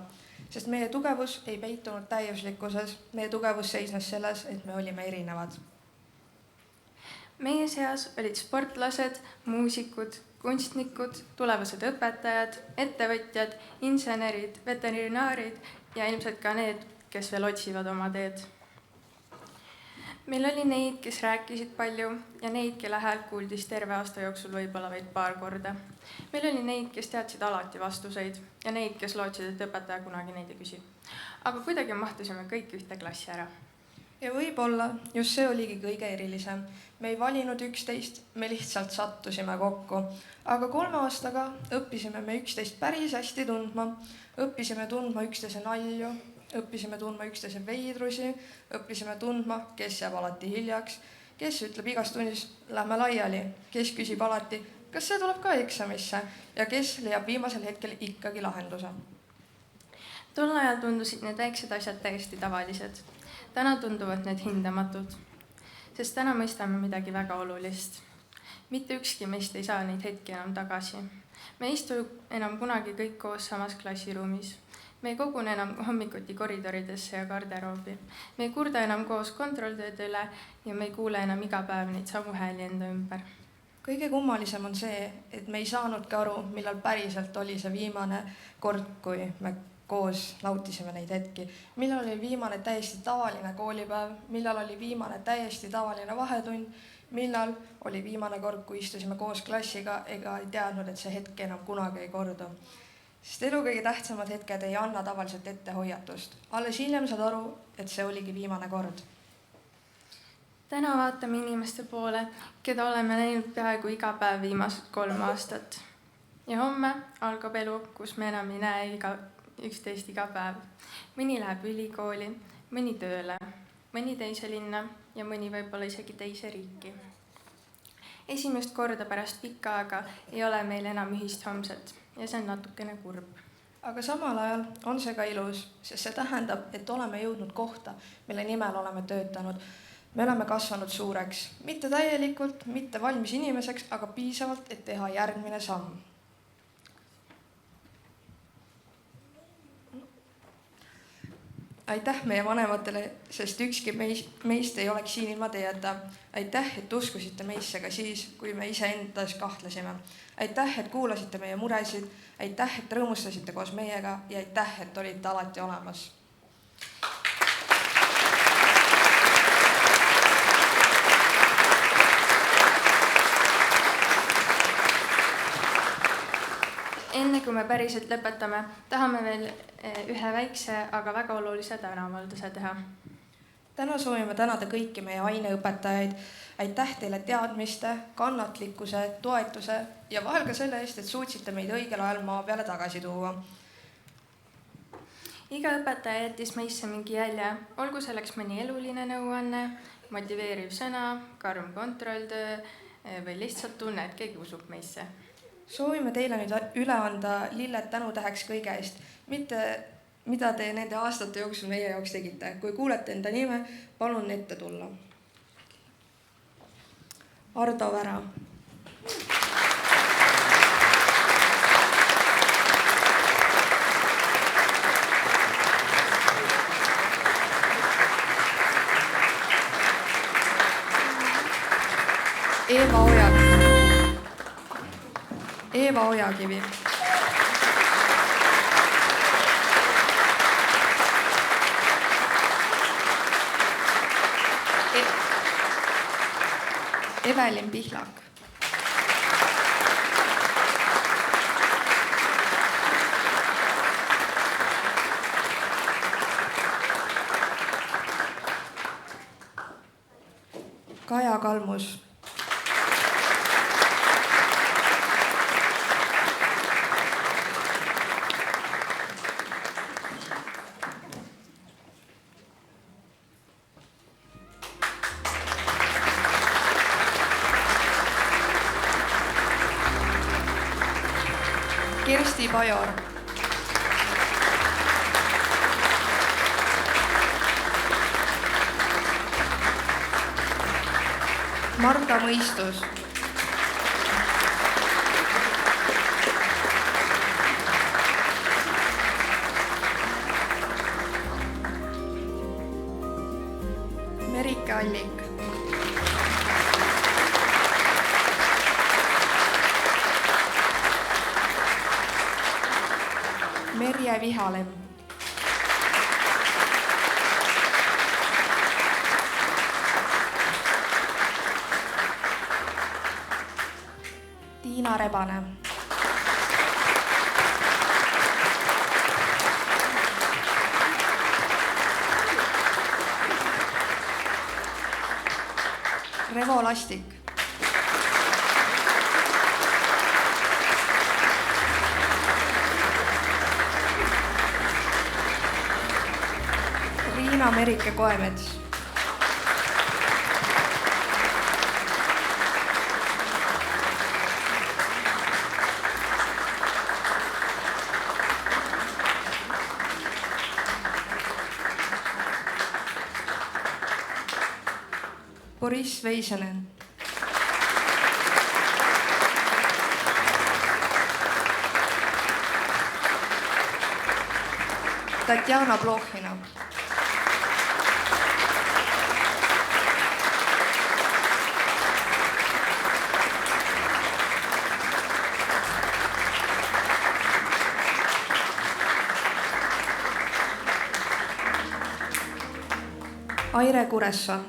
sest meie tugevus ei peitunud täiuslikkuses, meie tugevus seisnes selles, et me olime erinevad. Meie seas olid sportlased, muusikud, kunstnikud, tulevased õpetajad, ettevõtjad, insenerid, veterinaarid ja ilmselt ka need, kes veel otsivad oma teed. Meil oli neid, kes rääkisid palju ja neid, kelle häält kuuldis terve aasta jooksul võib-olla vaid 2 korda. Meil oli neid, kes teadsid alati vastuseid ja neid, kes lootsid, et õpetaja kunagi neid ei küsi. Aga kuidagi mahtusime kõik ühte klassi ära. Ja võib-olla just see oligi kõige erilisem. Me ei valinud 11, me lihtsalt sattusime kokku. Aga 3 aastaga õppisime me üksteist päris hästi tundma. Õppisime tundma üksteise nalju, õppisime tundma üksteise veidrusi, õppisime tundma, kes jääb alati hiljaks, kes ütleb igas tunnis, lähme laiali, kes küsib alati, kas see tuleb ka eksamisse ja kes leiab viimasel hetkel ikkagi lahenduse. Tol ajal tundusid need väiksed asjad täiesti tavalised. Täna tunduvad need hindamatud, sest täna mõistame midagi väga olulist. Mitte ükski meist ei saa neid hetki enam tagasi. Me ei istu enam kunagi kõik koos samas klassiruumis. me ei kogune enam hommikuti koridoridesse ja garderoobi. Me ei kurda enam koos kontrolltööde üle ja me ei kuule enam iga päev neid samu hääli enda ümber. Kõige kummalisem on see, et me ei saanudki aru, millal päriselt oli see viimane kord, kui me koos nautisime neid hetki. Millal oli viimane täiesti tavaline koolipäev, millal oli viimane täiesti tavaline vahetund, millal oli viimane kord, kui istusime koos klassiga ega ei teadnud, et see hetk enam kunagi ei kordu. Sest elu kõige tähtsamad hetked ei anna tavaliselt ette hoiatust. Alles hiljem saad aru, et see oligi viimane kord. Täna vaatame inimeste poole, keda oleme näinud peaaegu iga päev viimased 3 aastat. Ja homme algab elu, kus me enam ei näe üksteist iga päev. Mõni läheb ülikooli, mõni tööle, mõni teise linna ja mõni võib-olla isegi teise riiki. Esimest korda pärast pikka aega ei ole meil enam ühist homset ja see on natukene kurb. Aga samal ajal on see ka ilus, sest see tähendab, et oleme jõudnud kohta, mille nimel oleme töötanud. Me oleme kasvanud suureks, mitte täielikult, mitte valmis inimeseks, aga piisavalt, et teha järgmine samm. Aitäh meie vanematele, sest ükski meist ei oleks siin ilma teieta. Aitäh, et uskusite meisse ka siis, kui me ise endas kahtlesime. Aitäh, et kuulasite meie muresid. Aitäh, et rõõmustasite koos meiega ja aitäh, et olite alati olemas. Enne kui me päriselt lõpetame, tahame veel ühe väikse, aga väga olulise tänavalduse teha. Täna soovime tänada kõiki meie aineõpetajaid. Aitäh teile teadmiste, kannatlikkuse, toetuse ja vahel ka selle eest, et suutsite meid õigel ajal maa peale tagasi tuua. Iga õpetaja jättis meisse mingi jälje, olgu selleks mõni eluline nõuanne, motiveeriv sõna, karm kontrolltöö või lihtsalt tunne, et keegi usub meisse. Soovime teile nüüd üle anda lilled tänutäheks kõige eest, mitte mida te nende aastate jooksul meie jaoks tegite. Kui kuulete enda nime, palun ette tulla. Ardo Vära. Eeva Ojakivi. Evelin Pihlak. Kaja Kalmus. Kersti Pajor. Marta Mõistus. Merike Allik. Merje Vihalem. Tiina Rebane. Revo Lastik. Riina Merike Koemets. Boris Veisanen. Tatjana Plohhina. Aire Kuressa.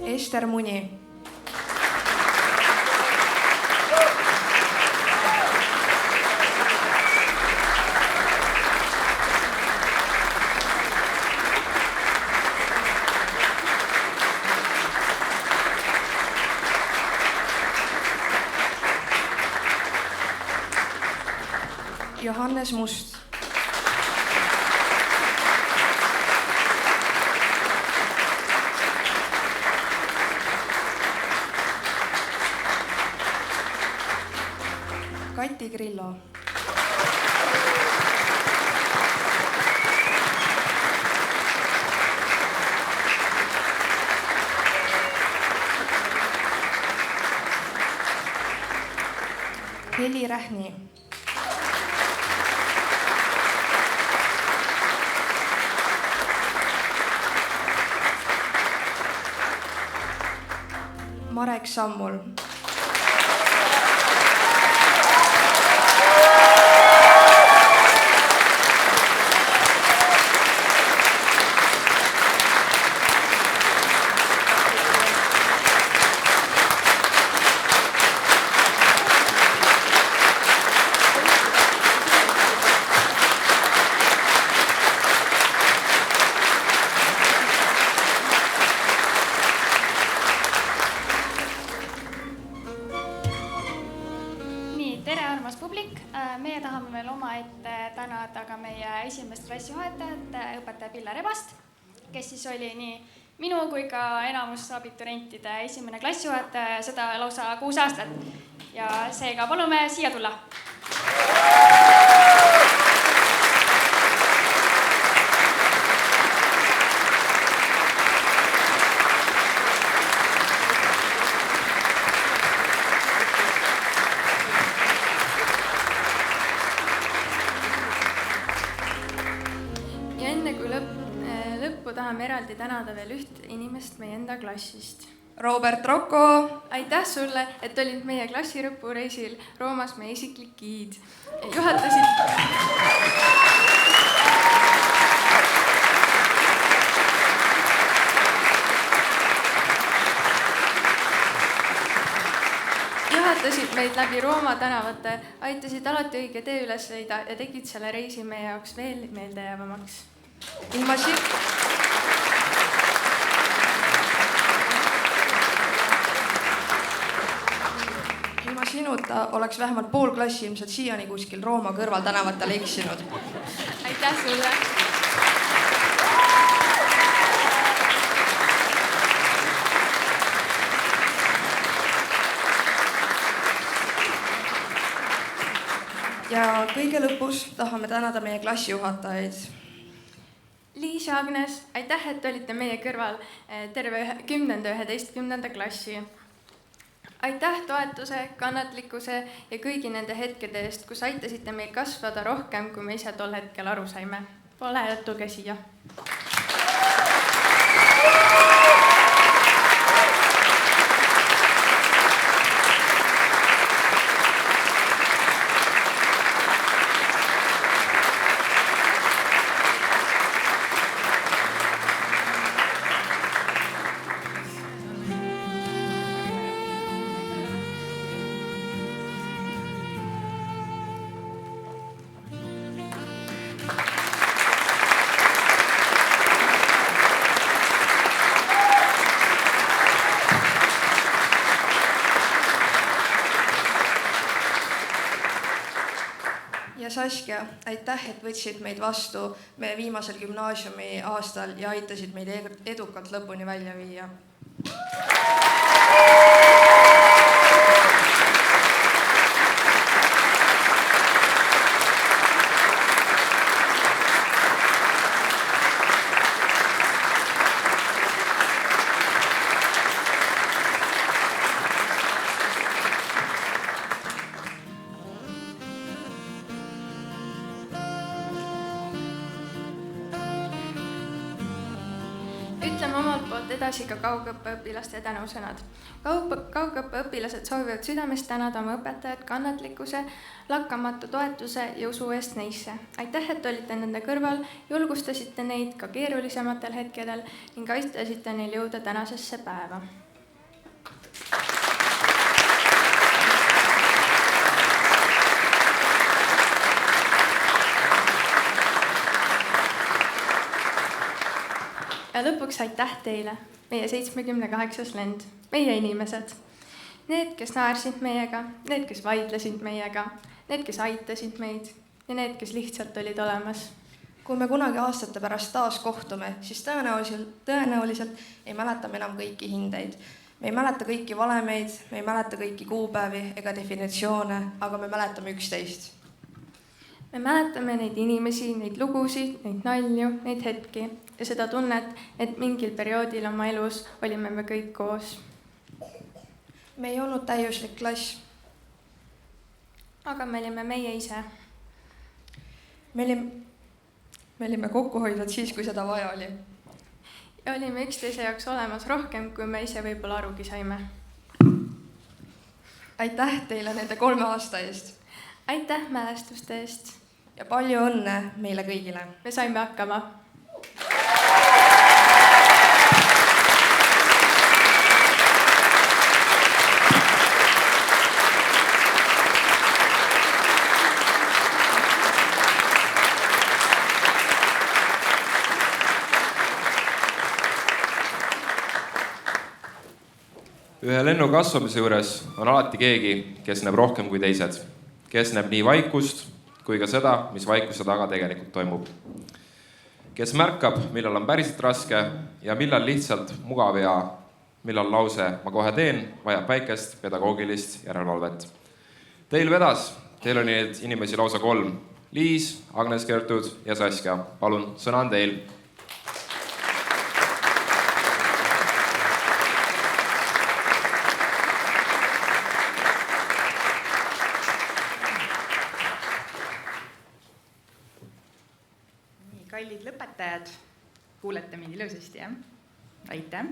Ester Muni. Johannes Must. Kati Grillo. Heli Rähni. Marek Sammul. Meie tahame veel omaette tänada ka meie esimest klassijuhatajat, õpetaja Pille Rebast, kes siis oli nii minu kui ka enamus abiturientide esimene klassijuhataja ja seda lausa 6 aastat. Ja seega palume siia tulla. Tahame eraldi tänada veel üht inimest meie enda klassist. Robert Rocco! Aitäh sulle, et olid meie klassirõpureisil Roomas meie isiklik giid. Juhatasid meid läbi Rooma tänavate, aitasid alati õige tee üles leida ja tegid selle reisi meie jaoks veel meeldejäävamaks. Ilma sinuta oleks vähemalt pool klassi ilmselt siiani kuskil Rooma kõrval tänavatel eksinud. Aitäh sulle! Ja kõige lõpus tahame tänada meie klassijuhatajaid. Liis ja Agnes, aitäh, et olite meie kõrval terve 10. ja 11. klassi. Aitäh toetuse, kannatlikkuse ja kõigi nende hetkede eest, kus aitasite meil kasvada rohkem, kui me ise tol hetkel aru saime. Pole jätuge siia. Saskia, aitäh, et võtsid meid vastu meie viimasel gümnaasiumi aastal ja aitasid meid edukalt lõpuni välja viia. ütleme omalt poolt edasi ka kaugõppeõpilaste tänusõnad. Kaugõppeõpilased soovivad südamest tänada oma õpetajad kannatlikkuse, lakkamatu toetuse ja usu eest neisse. Aitäh, et olite nende kõrval, julgustasite neid ka keerulisematel hetkedel ning aitasite neil jõuda tänasesse päeva. Ja lõpuks aitäh teile, meie 78. lend, meie inimesed. Need, kes naersid meiega, need, kes vaidlesid meiega, need, kes aitasid meid ja need, kes lihtsalt olid olemas. Kui me kunagi aastate pärast taas kohtume, siis tõenäoliselt ei mäleta me enam kõiki hindeid. Me ei mäleta kõiki valemeid, me ei mäleta kõiki kuupäevi ega definitsioone, aga me mäletame üksteist. Me mäletame neid inimesi, neid lugusid, neid nalju, neid hetki ja seda tunnet, et mingil perioodil oma elus olime me kõik koos. Me ei olnud täiuslik klass. Aga me olime meie ise. Me olime kokkuhoidvad siis, kui seda vaja oli. Ja olime üksteise jaoks olemas rohkem, kui me ise võib-olla arugi saime. Aitäh teile nende 3 aasta eest. Aitäh mälestuste eest. Ja palju õnne meile kõigile. Me saime hakkama. Ühe lennu kasvamise juures on alati keegi, kes näeb rohkem kui teised. Kes näeb nii vaikust kui ka seda, mis vaikuse taga tegelikult toimub. Kes märkab, millal on päriselt raske ja millal lihtsalt mugav ja millal lause ma kohe teen, vajab väikest pedagoogilist järelevalvet. Teil vedas, teil oli neid inimesi lausa 3. Liis, Agnes Gertud ja Saskia. Palun, sõna on teil. Kallid lõpetajad, kuulete mind ilusasti, jah? Aitäh.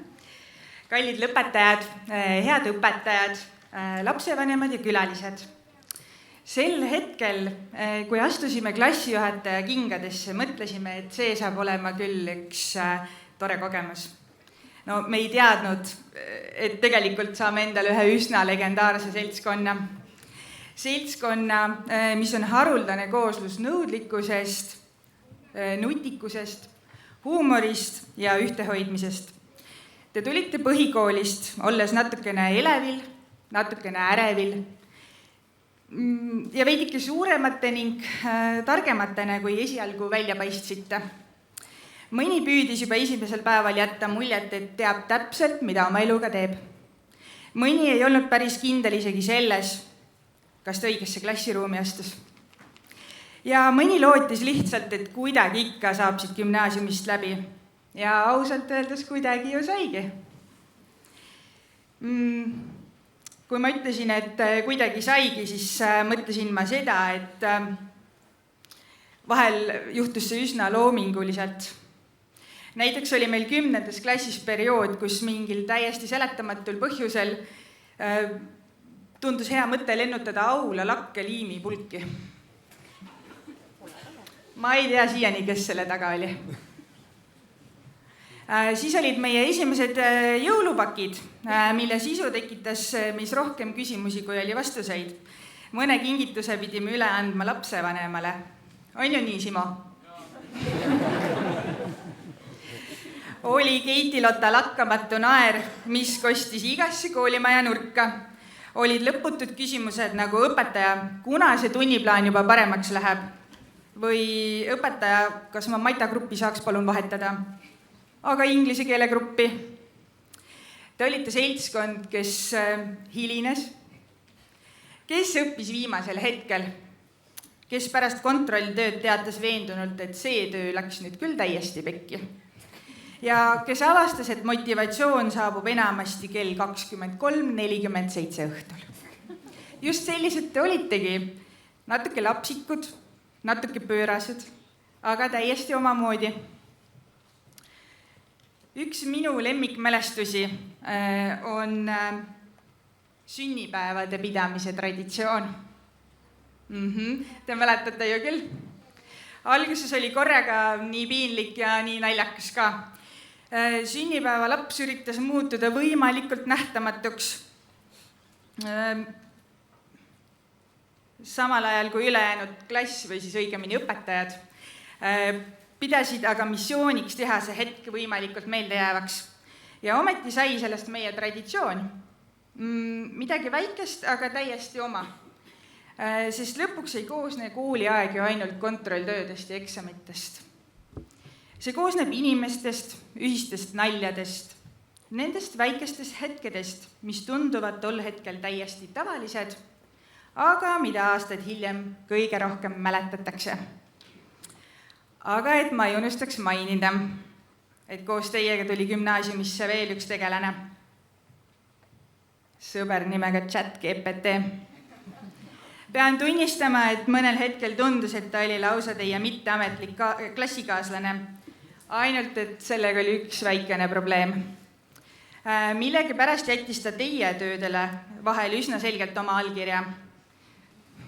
Kallid lõpetajad, head õpetajad, lapsevanemad ja külalised. Sel hetkel, kui astusime klassijuhataja kingadesse, mõtlesime, et see saab olema küll üks tore kogemus. No me ei teadnud, et tegelikult saame endale ühe üsna legendaarse seltskonna. Seltskonna, mis on haruldane kooslus nõudlikkusest, nutikusest, huumorist ja ühtehoidmisest. Te tulite põhikoolist, olles natukene elevil, natukene ärevil ja veidike suuremate ning targematena, kui esialgu välja paistsite. Mõni püüdis juba esimesel päeval jätta muljet, et teab täpselt, mida oma eluga teeb. Mõni ei olnud päris kindel isegi selles, kas ta õigesse klassiruumi astus. Ja mõni lootis lihtsalt, et kuidagi ikka saab siit gümnaasiumist läbi. Ja ausalt öeldes kuidagi ju saigi. Kui ma ütlesin, et kuidagi saigi, siis mõtlesin ma seda, et vahel juhtus see üsna loominguliselt. Näiteks oli meil 10. klassis periood, kus mingil täiesti seletamatul põhjusel tundus hea mõte lennutada aula lakke liimipulki. Ma ei tea siiani, kes selle taga oli. Siis olid meie esimesed jõulupakid, mille sisu tekitas meis rohkem küsimusi, kui oli vastuseid. Mõne kingituse pidime üle andma lapsevanemale. On ju nii, Simo? Oli Keiti-Lotta lakkamatu naer, mis kostis igasse koolimaja nurka. Olid lõputud küsimused nagu õpetaja, kuna see tunniplaan juba paremaks läheb? Või õpetaja, kas ma matagruppi saaks palun vahetada? Aga inglise keele gruppi. Te olite seltskond, kes hilines, kes õppis viimasel hetkel, kes pärast kontrolltööd teatas veendunult, et see töö läks nüüd küll täiesti pekki. Ja kes avastas, et motivatsioon saabub enamasti kell 23:47 õhtul. Just sellised te olitegi, natuke lapsikud, natuke pöörased, aga täiesti omamoodi. üks minu lemmikmälestusi on sünnipäevade pidamise traditsioon. Te mäletate ju küll? Alguses oli korraga nii piinlik ja nii naljakas ka. Sünnipäeva laps üritas muutuda võimalikult nähtamatuks. Samal ajal kui ülejäänud klass või siis õigemini õpetajad pidasid aga missiooniks teha see hetk võimalikult meeldejäävaks. Ja ometi sai sellest meie traditsioon. Midagi väikest, aga täiesti oma. Sest lõpuks ei koosne kooliaeg ju ainult kontrolltöödest ja eksamitest. See koosneb inimestest, ühistest naljadest, nendest väikestest hetkedest, mis tunduvad tol hetkel täiesti tavalised, aga mida aastaid hiljem kõige rohkem mäletatakse. Aga et ma ei unustaks mainida, et koos teiega tuli gümnaasiumisse veel üks tegelane. Sõber nimega ChatGPT. Pean tunnistama, et mõnel hetkel tundus, et ta oli lausa teie mitteametlik klassikaaslane, ainult et sellega oli üks väikene probleem. Millegi pärast jättis ta teie töödele vahel üsna selgelt oma allkirja.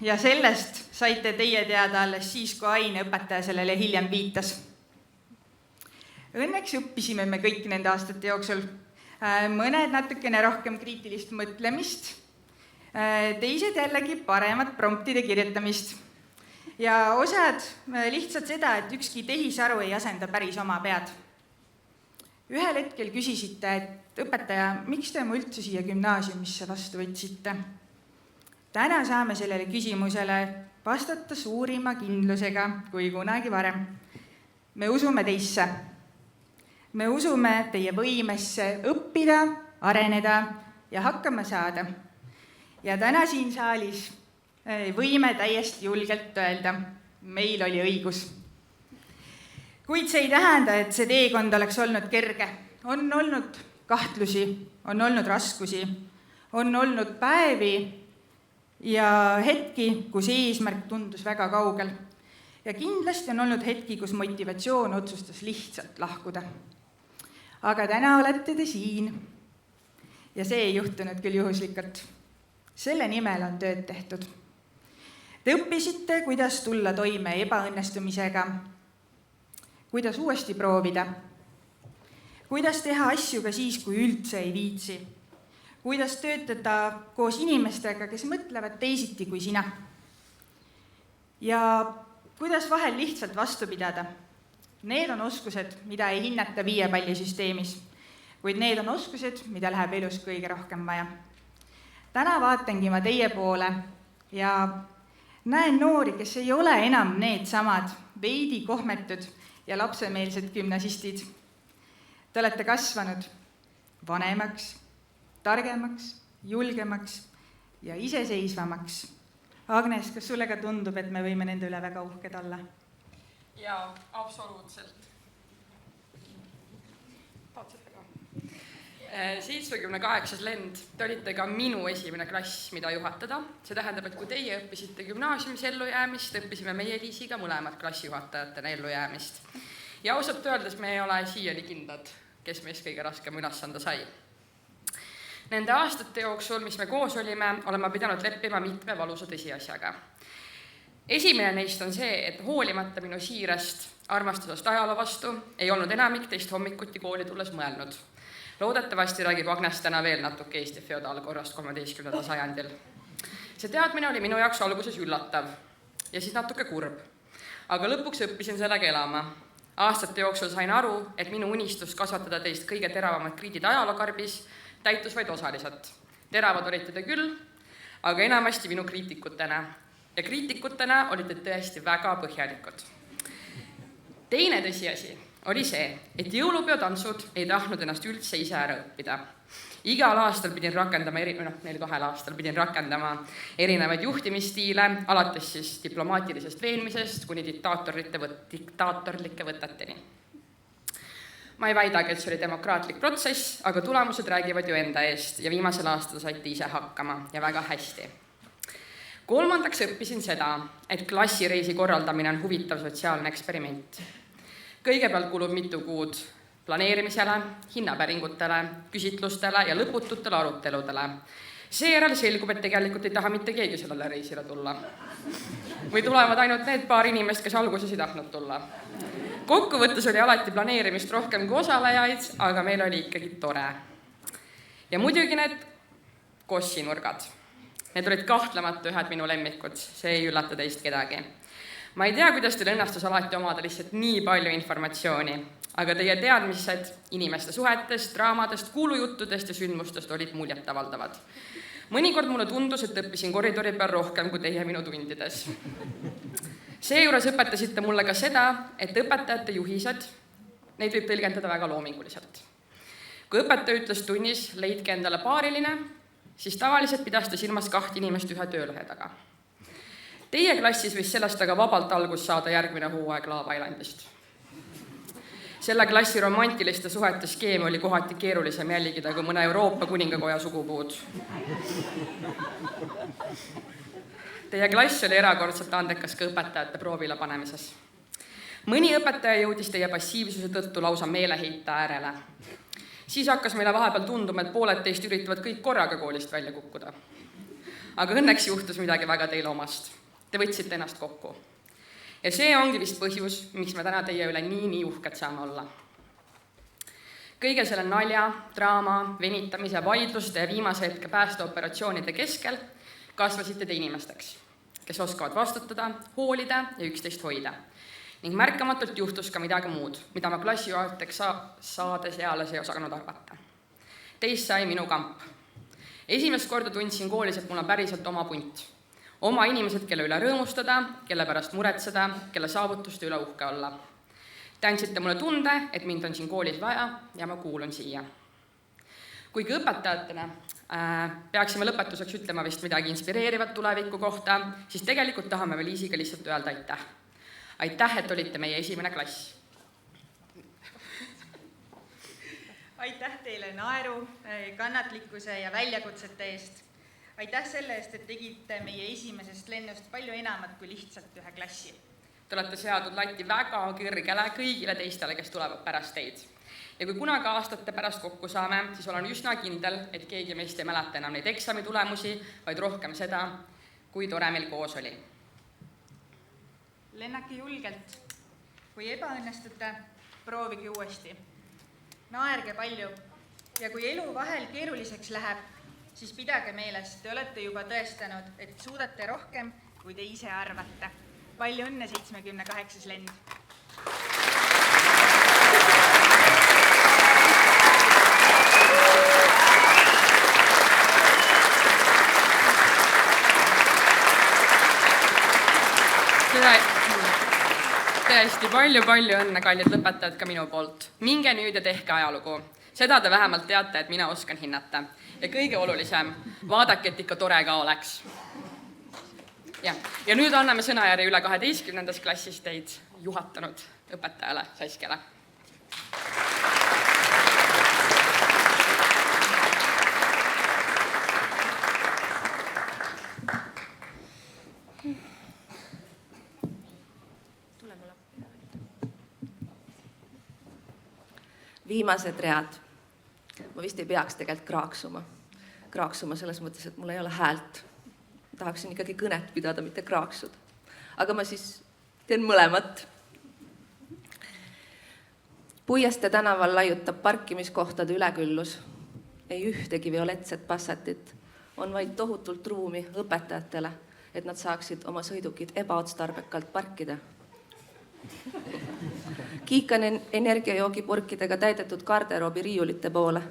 Ja sellest saite teie teada alles siis, kui aineõpetaja sellele hiljem viitas. Õnneks õppisime me kõik nende aastate jooksul. Mõned natukene rohkem kriitilist mõtlemist, teised jällegi paremat promptide kirjutamist. Ja osad lihtsalt seda, et ükski tehisaru ei asenda päris oma pead. Ühel hetkel küsisite, et õpetaja, miks te mu üldse siia gümnaasiumisse vastu võtsite? Täna saame sellele küsimusele vastata suurima kindlusega kui kunagi varem. Me usume teisse. Me usume teie võimesse õppida, areneda ja hakkama saada. Ja täna siin saalis võime täiesti julgelt öelda, meil oli õigus. Kuid see ei tähenda, et see teekond oleks olnud kerge. On olnud kahtlusi, on olnud raskusi, on olnud päevi ja hetki, kus eesmärk tundus väga kaugel. Ja kindlasti on olnud hetki, kus motivatsioon otsustas lihtsalt lahkuda. Aga täna olete te siin. Ja see ei juhtunud küll juhuslikult. Selle nimel on tööd tehtud. Te õppisite, kuidas tulla toime ebaõnnestumisega, kuidas uuesti proovida, kuidas teha asju ka siis, kui üldse ei viitsi, kuidas töötada koos inimestega, kes mõtlevad teisiti kui sina. Ja kuidas vahel lihtsalt vastu pidada. Need on oskused, mida ei hinnata 5 pallisüsteemis, kuid need on oskused, mida läheb elus kõige rohkem vaja. Täna vaatangi ma teie poole ja näen noori, kes ei ole enam need samad veidi kohmetud ja lapsemeelsed gümnasistid. Te olete kasvanud vanemaks, targemaks, julgemaks ja iseseisvamaks. Agnes, kas sulle ka tundub, et me võime nende üle väga uhked olla? Jaa, absoluutselt. 78. lend, te olite ka minu esimene klass, mida juhatada. See tähendab, et kui teie õppisite gümnaasiumis ellujäämist, õppisime meie Liisiga mõlemad klassijuhatajatena ellujäämist. Ja ausalt öeldes me ei ole siiani kindlad, kes meist kõige raskem ülesande sai. Nende aastate jooksul, mis me koos olime pidanud leppima mitme valusa tõsiasjaga. Esimene neist on see, et hoolimata minu siirast armastusest ajaloo vastu ei olnud enamik teist hommikuti kooli tulles mõelnud. Loodetavasti räägib Agnes täna veel natuke Eesti feodaalkorrast 13. sajandil. See teadmine oli minu jaoks alguses üllatav ja siis natuke kurb. Aga lõpuks õppisin sellega elama. Aastate jooksul sain aru, et minu unistus kasvatada teist kõige teravamad kriidid ajalookarbis täitus vaid osaliselt. Teravad olite te küll, aga enamasti minu kriitikutena. Ja kriitikutena olite tõesti väga põhjalikud. Teine tõsiasi oli see, et jõulupeotantsud ei tahtnud ennast üldse ise ära õppida. Igal aastal pidin rakendama, neil 2 aastal pidin rakendama erinevaid juhtimisstiile, alates siis diplomaatilisest veenmisest kuni diktaatorlike võteteni. Ma ei väidagi, et see oli demokraatlik protsess, aga tulemused räägivad ju enda eest ja viimasel aastal saite ise hakkama ja väga hästi. 3. õppisin seda, et klassireisi korraldamine on huvitav sotsiaalne eksperiment. Kõigepealt kulub mitu kuud planeerimisele, hinnapäringutele, küsitlustele ja lõpututele aruteludele. Seejärel selgub, et tegelikult ei taha mitte keegi sellele reisile tulla. Või tulevad ainult need paar inimest, kes alguses ei tahtnud tulla. Kokkuvõttes oli alati planeerimist rohkem kui osalejaid, aga meil oli ikkagi tore. Ja muidugi need kossinurgad. Need olid kahtlemata ühed minu lemmikud, see ei üllata teist kedagi. Ma ei tea, kuidas teil õnnestus alati omada lihtsalt nii palju informatsiooni, aga teie teadmised inimeste suhetest, draamadest, kuulujuttudest ja sündmustest olid muljetavaldavad. Mõnikord mulle tundus, et õppisin koridori peal rohkem kui teie minu tundides. Seejuures õpetasite mulle ka seda, et õpetajate juhised, neid võib tõlgendada väga loominguliselt. Kui õpetaja ütles tunnis, leidke endale paariline, siis tavaliselt pidas ta silmas 2 inimest ühe töölehe taga. Teie klassis võis sellest aga vabalt algus saada järgmine hooaeg Love Islandist. Selle klassi romantiliste suhete skeemi oli kohati keerulisem jälgida kui mõne Euroopa kuningakoja sugupuud. Teie klass oli erakordselt andekas ka õpetajate proovile panemises. Mõni õpetaja jõudis teie passiivsuse tõttu lausa meeleheita äärele. Siis hakkas meile vahepeal tunduma, et pooled teist üritavad kõik korraga koolist välja kukkuda. Aga õnneks juhtus midagi väga teile omast. Te võtsite ennast kokku. Ja see ongi vist põhjus, miks me täna teie üle nii uhked saame olla. Kõige selle nalja, draama, venitamise, vaidluste ja viimase hetke päästeoperatsioonide keskel kasvasite te inimesteks, kes oskavad vastutada, hoolida ja üksteist hoida. Ning märkamatult juhtus ka midagi muud, mida ma klassijuhatajaks saades eales ei osanud arvata. Teist sai minu kamp. Esimest korda tundsin koolis, et mul on päriselt oma punt. Oma inimesed, kelle üle rõõmustada, kelle pärast muretseda, kelle saavutuste üle uhke olla. Te andsite mulle tunde, et mind on siin koolis vaja ja ma kuulun siia. Kuigi õpetajatena peaksime lõpetuseks ütlema vist midagi inspireerivat tuleviku kohta, siis tegelikult tahame veel Liisiga lihtsalt öelda aitäh. Aitäh, et olite meie esimene klass. Aitäh teile naeru, kannatlikkuse ja väljakutsete eest. Aitäh selle eest, et tegite meie esimesest lennust palju enamat kui lihtsalt ühe klassi. Te olete seadnud lati väga kõrgele kõigile teistele, kes tulevad pärast teid. Ja kui kunagi aastate pärast kokku saame, siis olen üsna kindel, et keegi meist ei mäleta enam neid eksami tulemusi, vaid rohkem seda, kui tore meil koos oli. Lennake julgelt. Kui ebaõnnestute, proovige uuesti. Naerge palju ja kui elu vahel keeruliseks läheb, siis pidage meeles, te olete juba tõestanud, et suudate rohkem, kui te ise arvate. Palju õnne 78. lend! Tõesti palju õnne, kallid lõpetajad ka minu poolt. Minge nüüd ja tehke ajalugu. Seda te vähemalt teate, et mina oskan hinnata. Ja kõige olulisem, vaadake, et ikka tore ka oleks. Ja nüüd anname sõnajärje üle 12. klassis teid juhatanud õpetajale Saskele. Viimased read. Ma vist ei peaks tegelikult kraaksuma selles mõttes, et mul ei ole häält. Tahaksin ikkagi kõnet pidada, mitte kraaksuda. Aga ma siis teen mõlemat. Puieste tänaval laiutab parkimiskohtade üleküllus. Ei ühtegi violetset passatit. On vaid tohutult ruumi õpetajatele, et nad saaksid oma sõidukid ebaotstarbekalt parkida. Kiikan energiajoogipurkidega täidetud garderoobi riiulite poole.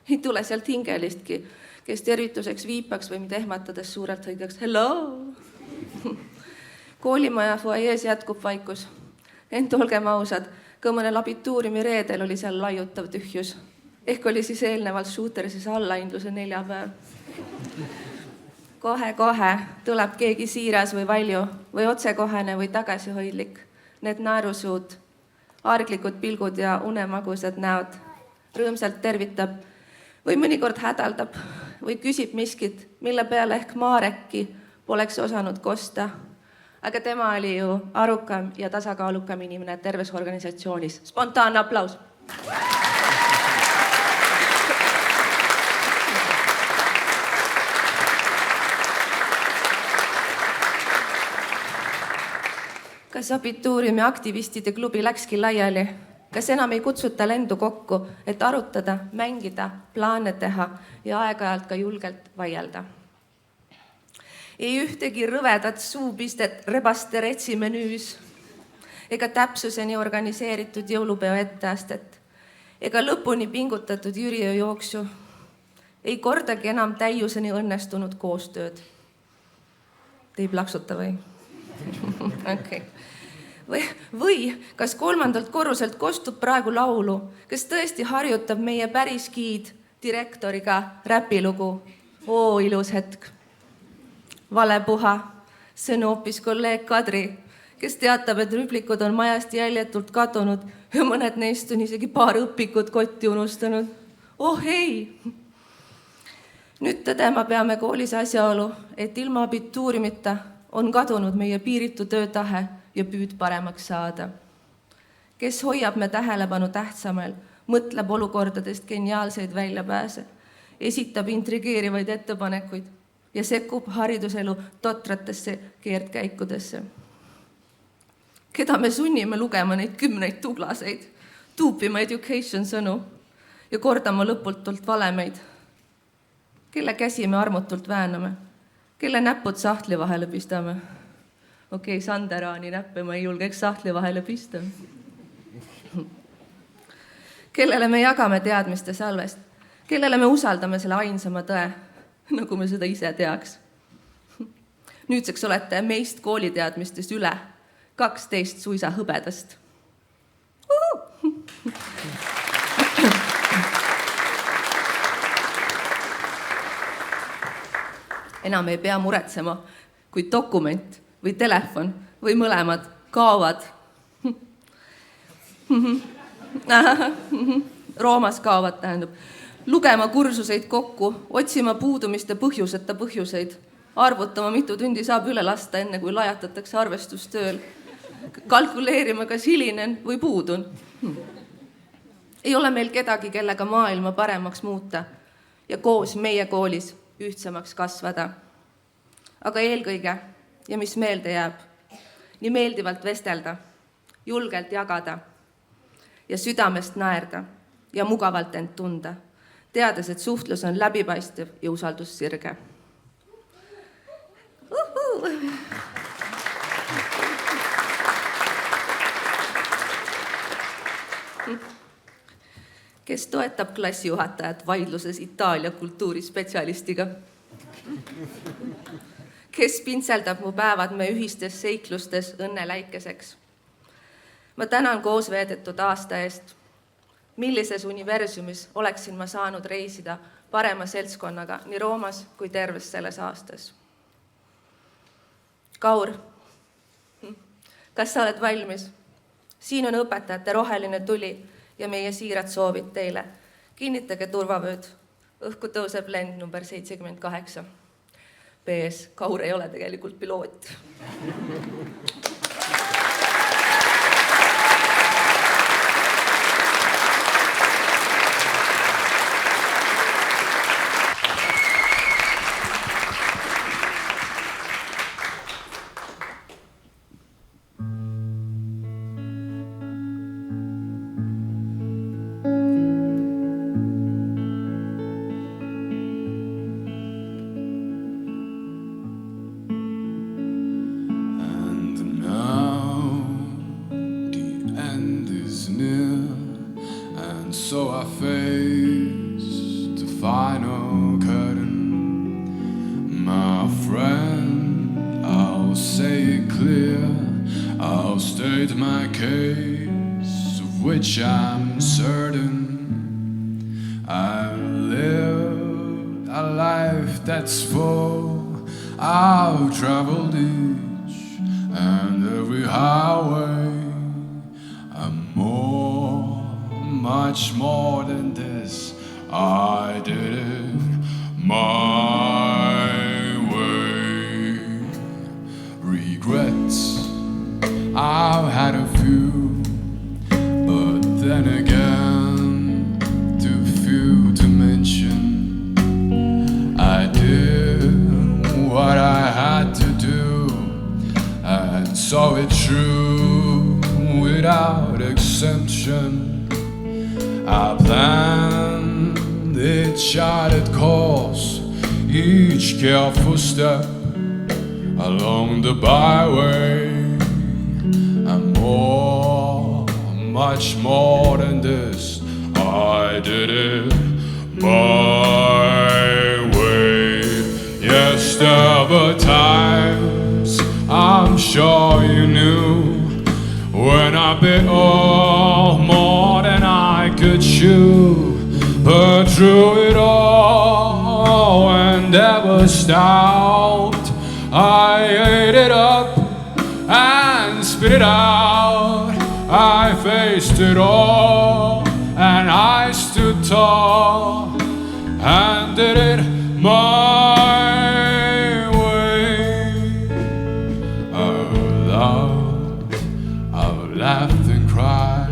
Ei tule sealt hingelistki, kes tervituseks viipaks või mind ehmatades suurelt hõigaks hello. Koolimaja fuajees jätkub vaikus. Ent olgem ausad, ka mõnel abituurimi reedel oli seal laiutav tühjus. Ehk oli siis eelnevalt Shootersis allaindluse 4 päev. Kohe tuleb keegi siiras või valju või otsekohene või tagasihoidlik. Need naerusuud, arglikud pilgud ja unemagusad näod rõõmsalt tervitab või mõnikord hädaldab või küsib miskit, mille peale ehk Maarekki poleks osanud kosta. Aga tema oli ju arukam ja tasakaalukam inimene terves organisatsioonis. Spontaanne aplaus! kas abituuriumi aktivistide klubi läkski laiali? Kas enam ei kutsuta lendu kokku, et arutada, mängida, plaane teha ja aeg-ajalt ka julgelt vaielda? Ei ühtegi rõvedat suupistet rebaste retsi menüüs ega täpsuseni organiseeritud jõulupeo etteastet ega lõpuni pingutatud Jüriö jooksu. Ei kordagi enam täiuseni õnnestunud koostööd. Te ei plaksuta või? Okay. Või kas 3. korruselt kostub praegu laulu, kes tõesti harjutab meie päris giid direktoriga räpilugu? Oo, ilus hetk. Vale puha, sõnu hoopis kolleeg Kadri, kes teatab, et rüblikud on majast jäljetult kadunud ja mõned neist on isegi paar õpikut kotti unustanud. Oh ei! Nüüd tõdema peame koolis asjaolu, et ilma abituurimita on kadunud meie piiritu töötahe ja püüd paremaks saada. Kes hoiab me tähelepanu tähtsamel, mõtleb olukordadest geniaalseid väljapääse, esitab intrigeerivaid ettepanekuid ja sekkub hariduselu totratesse keerdkäikudesse. Keda me sunnime lugema neid 10 tuglaseid, tuupima education sõnu ja kordama lõputult valemeid? Kelle käsi me armutult vääname? Kelle näpud sahtli vahele pistame? Okei, Sanderaani näppe ma ei julgeks sahtli vahele pista. Kellele me jagame teadmiste salvest? Kellele me usaldame selle ainsama tõe, nagu me seda ise teaks? Nüüdseks olete meist kooliteadmistest üle 12 suisa hõbedast. Enam ei pea muretsema, kui dokument või telefon või mõlemad kaovad. Roomas kaovad tähendab. Lugema kursuseid kokku, otsima puudumiste põhjuseta põhjuseid, arvutama, mitu tundi saab üle lasta, enne kui lajatatakse arvestustööl, kalkuleerima, kas hilinen või puudun. Ei ole meil kedagi, kellega maailma paremaks muuta ja koos meie koolis ühtsemaks kasvada. Aga eelkõige, ja mis meelde jääb, nii meeldivalt vestelda, julgelt jagada ja südamest naerda ja mugavalt end tunda, teades, et suhtlus on läbipaistev ja usaldussirge. Kes toetab klassijuhatajat vaidluses Itaalia kultuurispetsialistiga? Kes pintseldab mu päevad me ühistes seiklustes õnneläikeseks? Ma tänan koos veedetud aasta eest. Millises universumis oleksin ma saanud reisida parema seltskonnaga nii Roomas kui terves selles aastas? Kaur, kas sa oled valmis? Siin on õpetajate roheline tuli ja meie siirad soovid teile. Kinnitage turvavööd. Õhku tõuseb lend number 78. PS, Kaur ei ole tegelikult piloot. So I face the final curtain. My friend, I'll say it clear. I'll state my case, of which I'm certain. I've lived a life that's full. I've traveled each and every highway. I'm much more than this. I did it my way. Regrets, I've had a few, but then again, too few to mention. I did what I had to do and saw it true. assumption. I planned each charted course, each careful step along the byway, and more, much more than this, I did it my way. Yes, there were times I'm sure you knew when I bit off more than I could chew, but through it all, when there was doubt, I ate it up and spit it out. I faced it all and I stood tall and did it my way. I've loved, I've laughed and cried,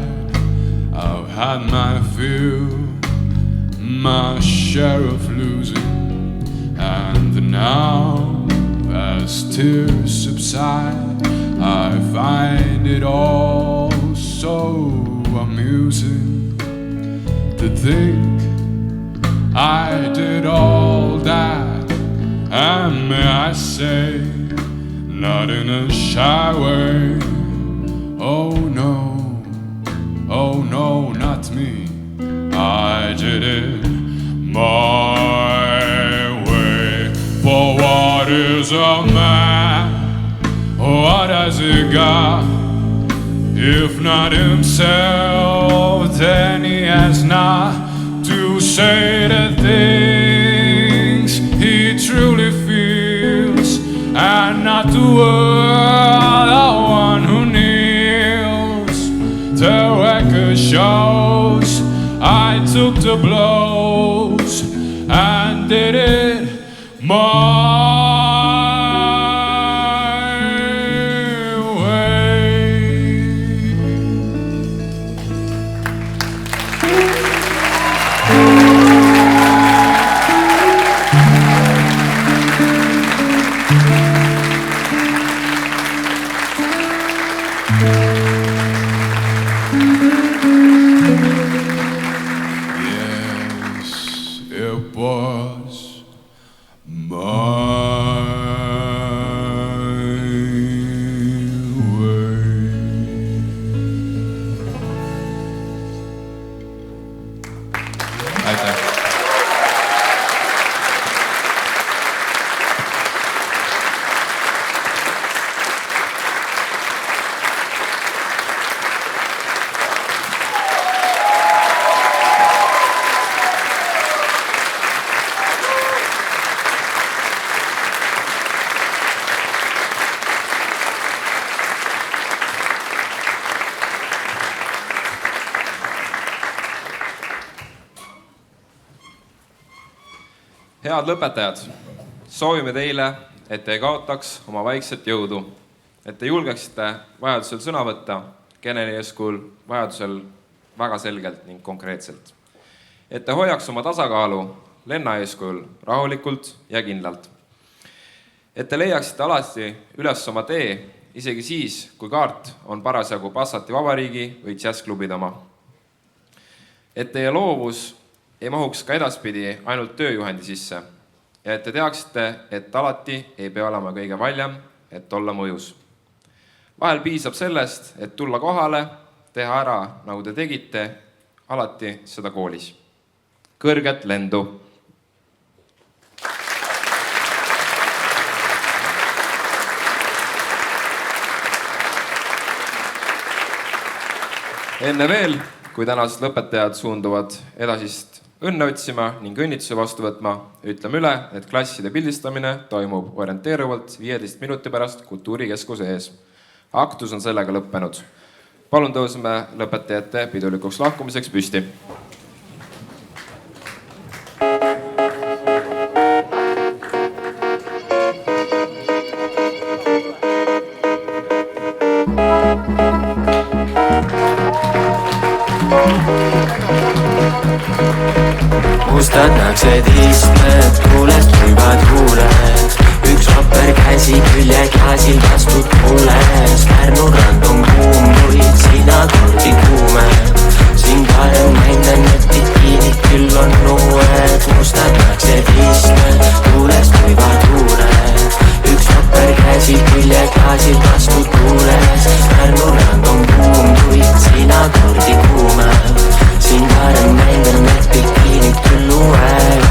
I've had my fill, my share of losing, and now as tears subside, I find it all so amusing to think I did all that, and may I say, not in a shy way. Oh no, not me. I did it my way. For what is a man? What has he got? If not himself, then he has not to say the things he truly feels, and not the world, the one who kneels. The record shows I took the blows and did it my Head lõpetajad, soovime teile, et te ei kaotaks oma vaikset jõudu, et te julgeksite vajadusel sõna võtta, Kennedy eeskujul vajadusel väga selgelt ning konkreetselt. Et te hoiaks oma tasakaalu Lenna eeskujul rahulikult ja kindlalt. Et te leiaksite alati üles oma tee, isegi siis, kui kaart on parasjagu Passati Vabariigi või džässklubide oma. Et teie loovus ei mahuks ka edaspidi ainult tööjuhendi sisse ja et te teaksite, et alati ei pea olema kõige valjem, et olla mõjus. Vahel piisab sellest, et tulla kohale, teha ära, nagu te tegite, alati seda koolis. Kõrget lendu! Enne veel, kui tänased lõpetajad suunduvad edasist õnne otsima ning õnnituse vastu võtma, ütleme üle, et klasside pildistamine toimub orienteeruvalt 15 minuti pärast Kultuurikeskuse ees. Aktus on sellega lõppenud. Palun tõusme lõpetajate pidulikuks lahkumiseks püsti. Mustad naksed istmed, kuulest võivad huuled, üks vaper käsi külje klaasil vastu tuules. Pärnu rand on kuum, kuid sina kordi kuume. Siin varem näinan, et bikiinid küll on uued. Mustad naksed istmed tuules kuivad huuled. Üks vaper käsi külje klaasil vastu tuules. Pärnu rand on kuum, kuid sina kordi kuume. Siin varem näinan, et bikiinid küll uued.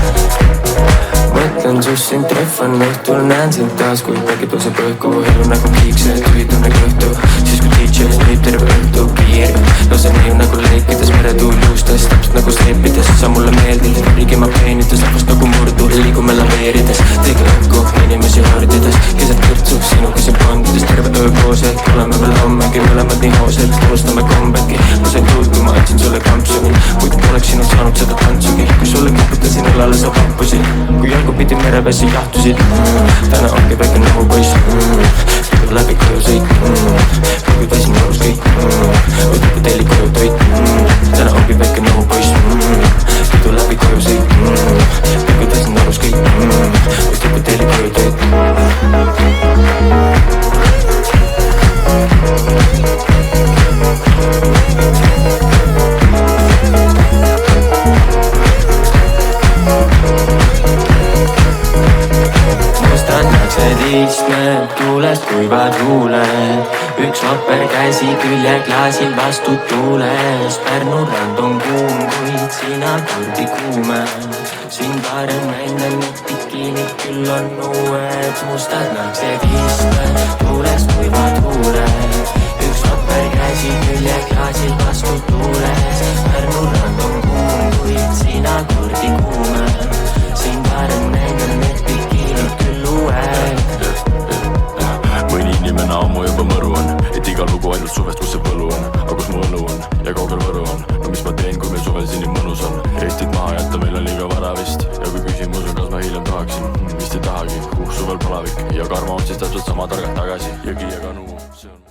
Mõtlen sust, sind treffan õhtul, näen sind taas, kui päike tõuseb õhku. Elu nagu kiiksed, tühitunne kõhtu, siis kui DJ sleib terve õhtu piir. Lase neiu nagu leikides meretuul juustes, täpselt nagu sleepides. Sa mulle meeldid, riigima peenides, rahvast nagu murdu, liigume laveerides. Tege õhku, inimesi hordides, keset kõrtsu, sinuga siin pandides. Terve öö koos, et oleme veel hommegi, mõlemad nii hoosed, alustame kombeki. Ma sain tuult, kui ma andsin sulle kampsuni, muidu poleks sinult saanud seda tantsugi. Kui sulle kiputasin õlale, sa vappusid, kui jalgu pidi merevesi jahtusid. Täna ongi väike nõu poiss, pidu läbi koju sõit. Pügid väsin nõus kõik, võtame teili koju toit. Täna ongi väike nõu poiss, pidu läbi koju sõit. Pügid väsin nõus kõik, võtame teili koju toit. Istmed tuules kuivad huuled. Üks vaper käsi külje klaasil vastu tuules. Pärnu rand on kuum, kuid sina kordi kuume. Siin varem näinan, et bikiinid küll on uued. Mustad naksed istmed tuules kuivad huuled. Üks vaper käsi külje klaasil vastu tuules. Pärnu rand on kuum, kuid sina kordi kuume. Siin varem näinan, et bikiinid küll uued. Mõni inimene ammu juba mõru on, et iga lugu ainult suvest, kus see põlu on. Aga kus mu õlu on ja kaugel Võru on? No mis ma teen, kui meil suvel siin nii mõnus on? Eestit maha jätta meil on liiga vara vist. Ja kui küsimus on, kas ma hiljem tahaksin, vist ei tahagi. Suvel palavik ja karma on siis täpselt sama targalt tagasi. Ja Kiia kanu, see on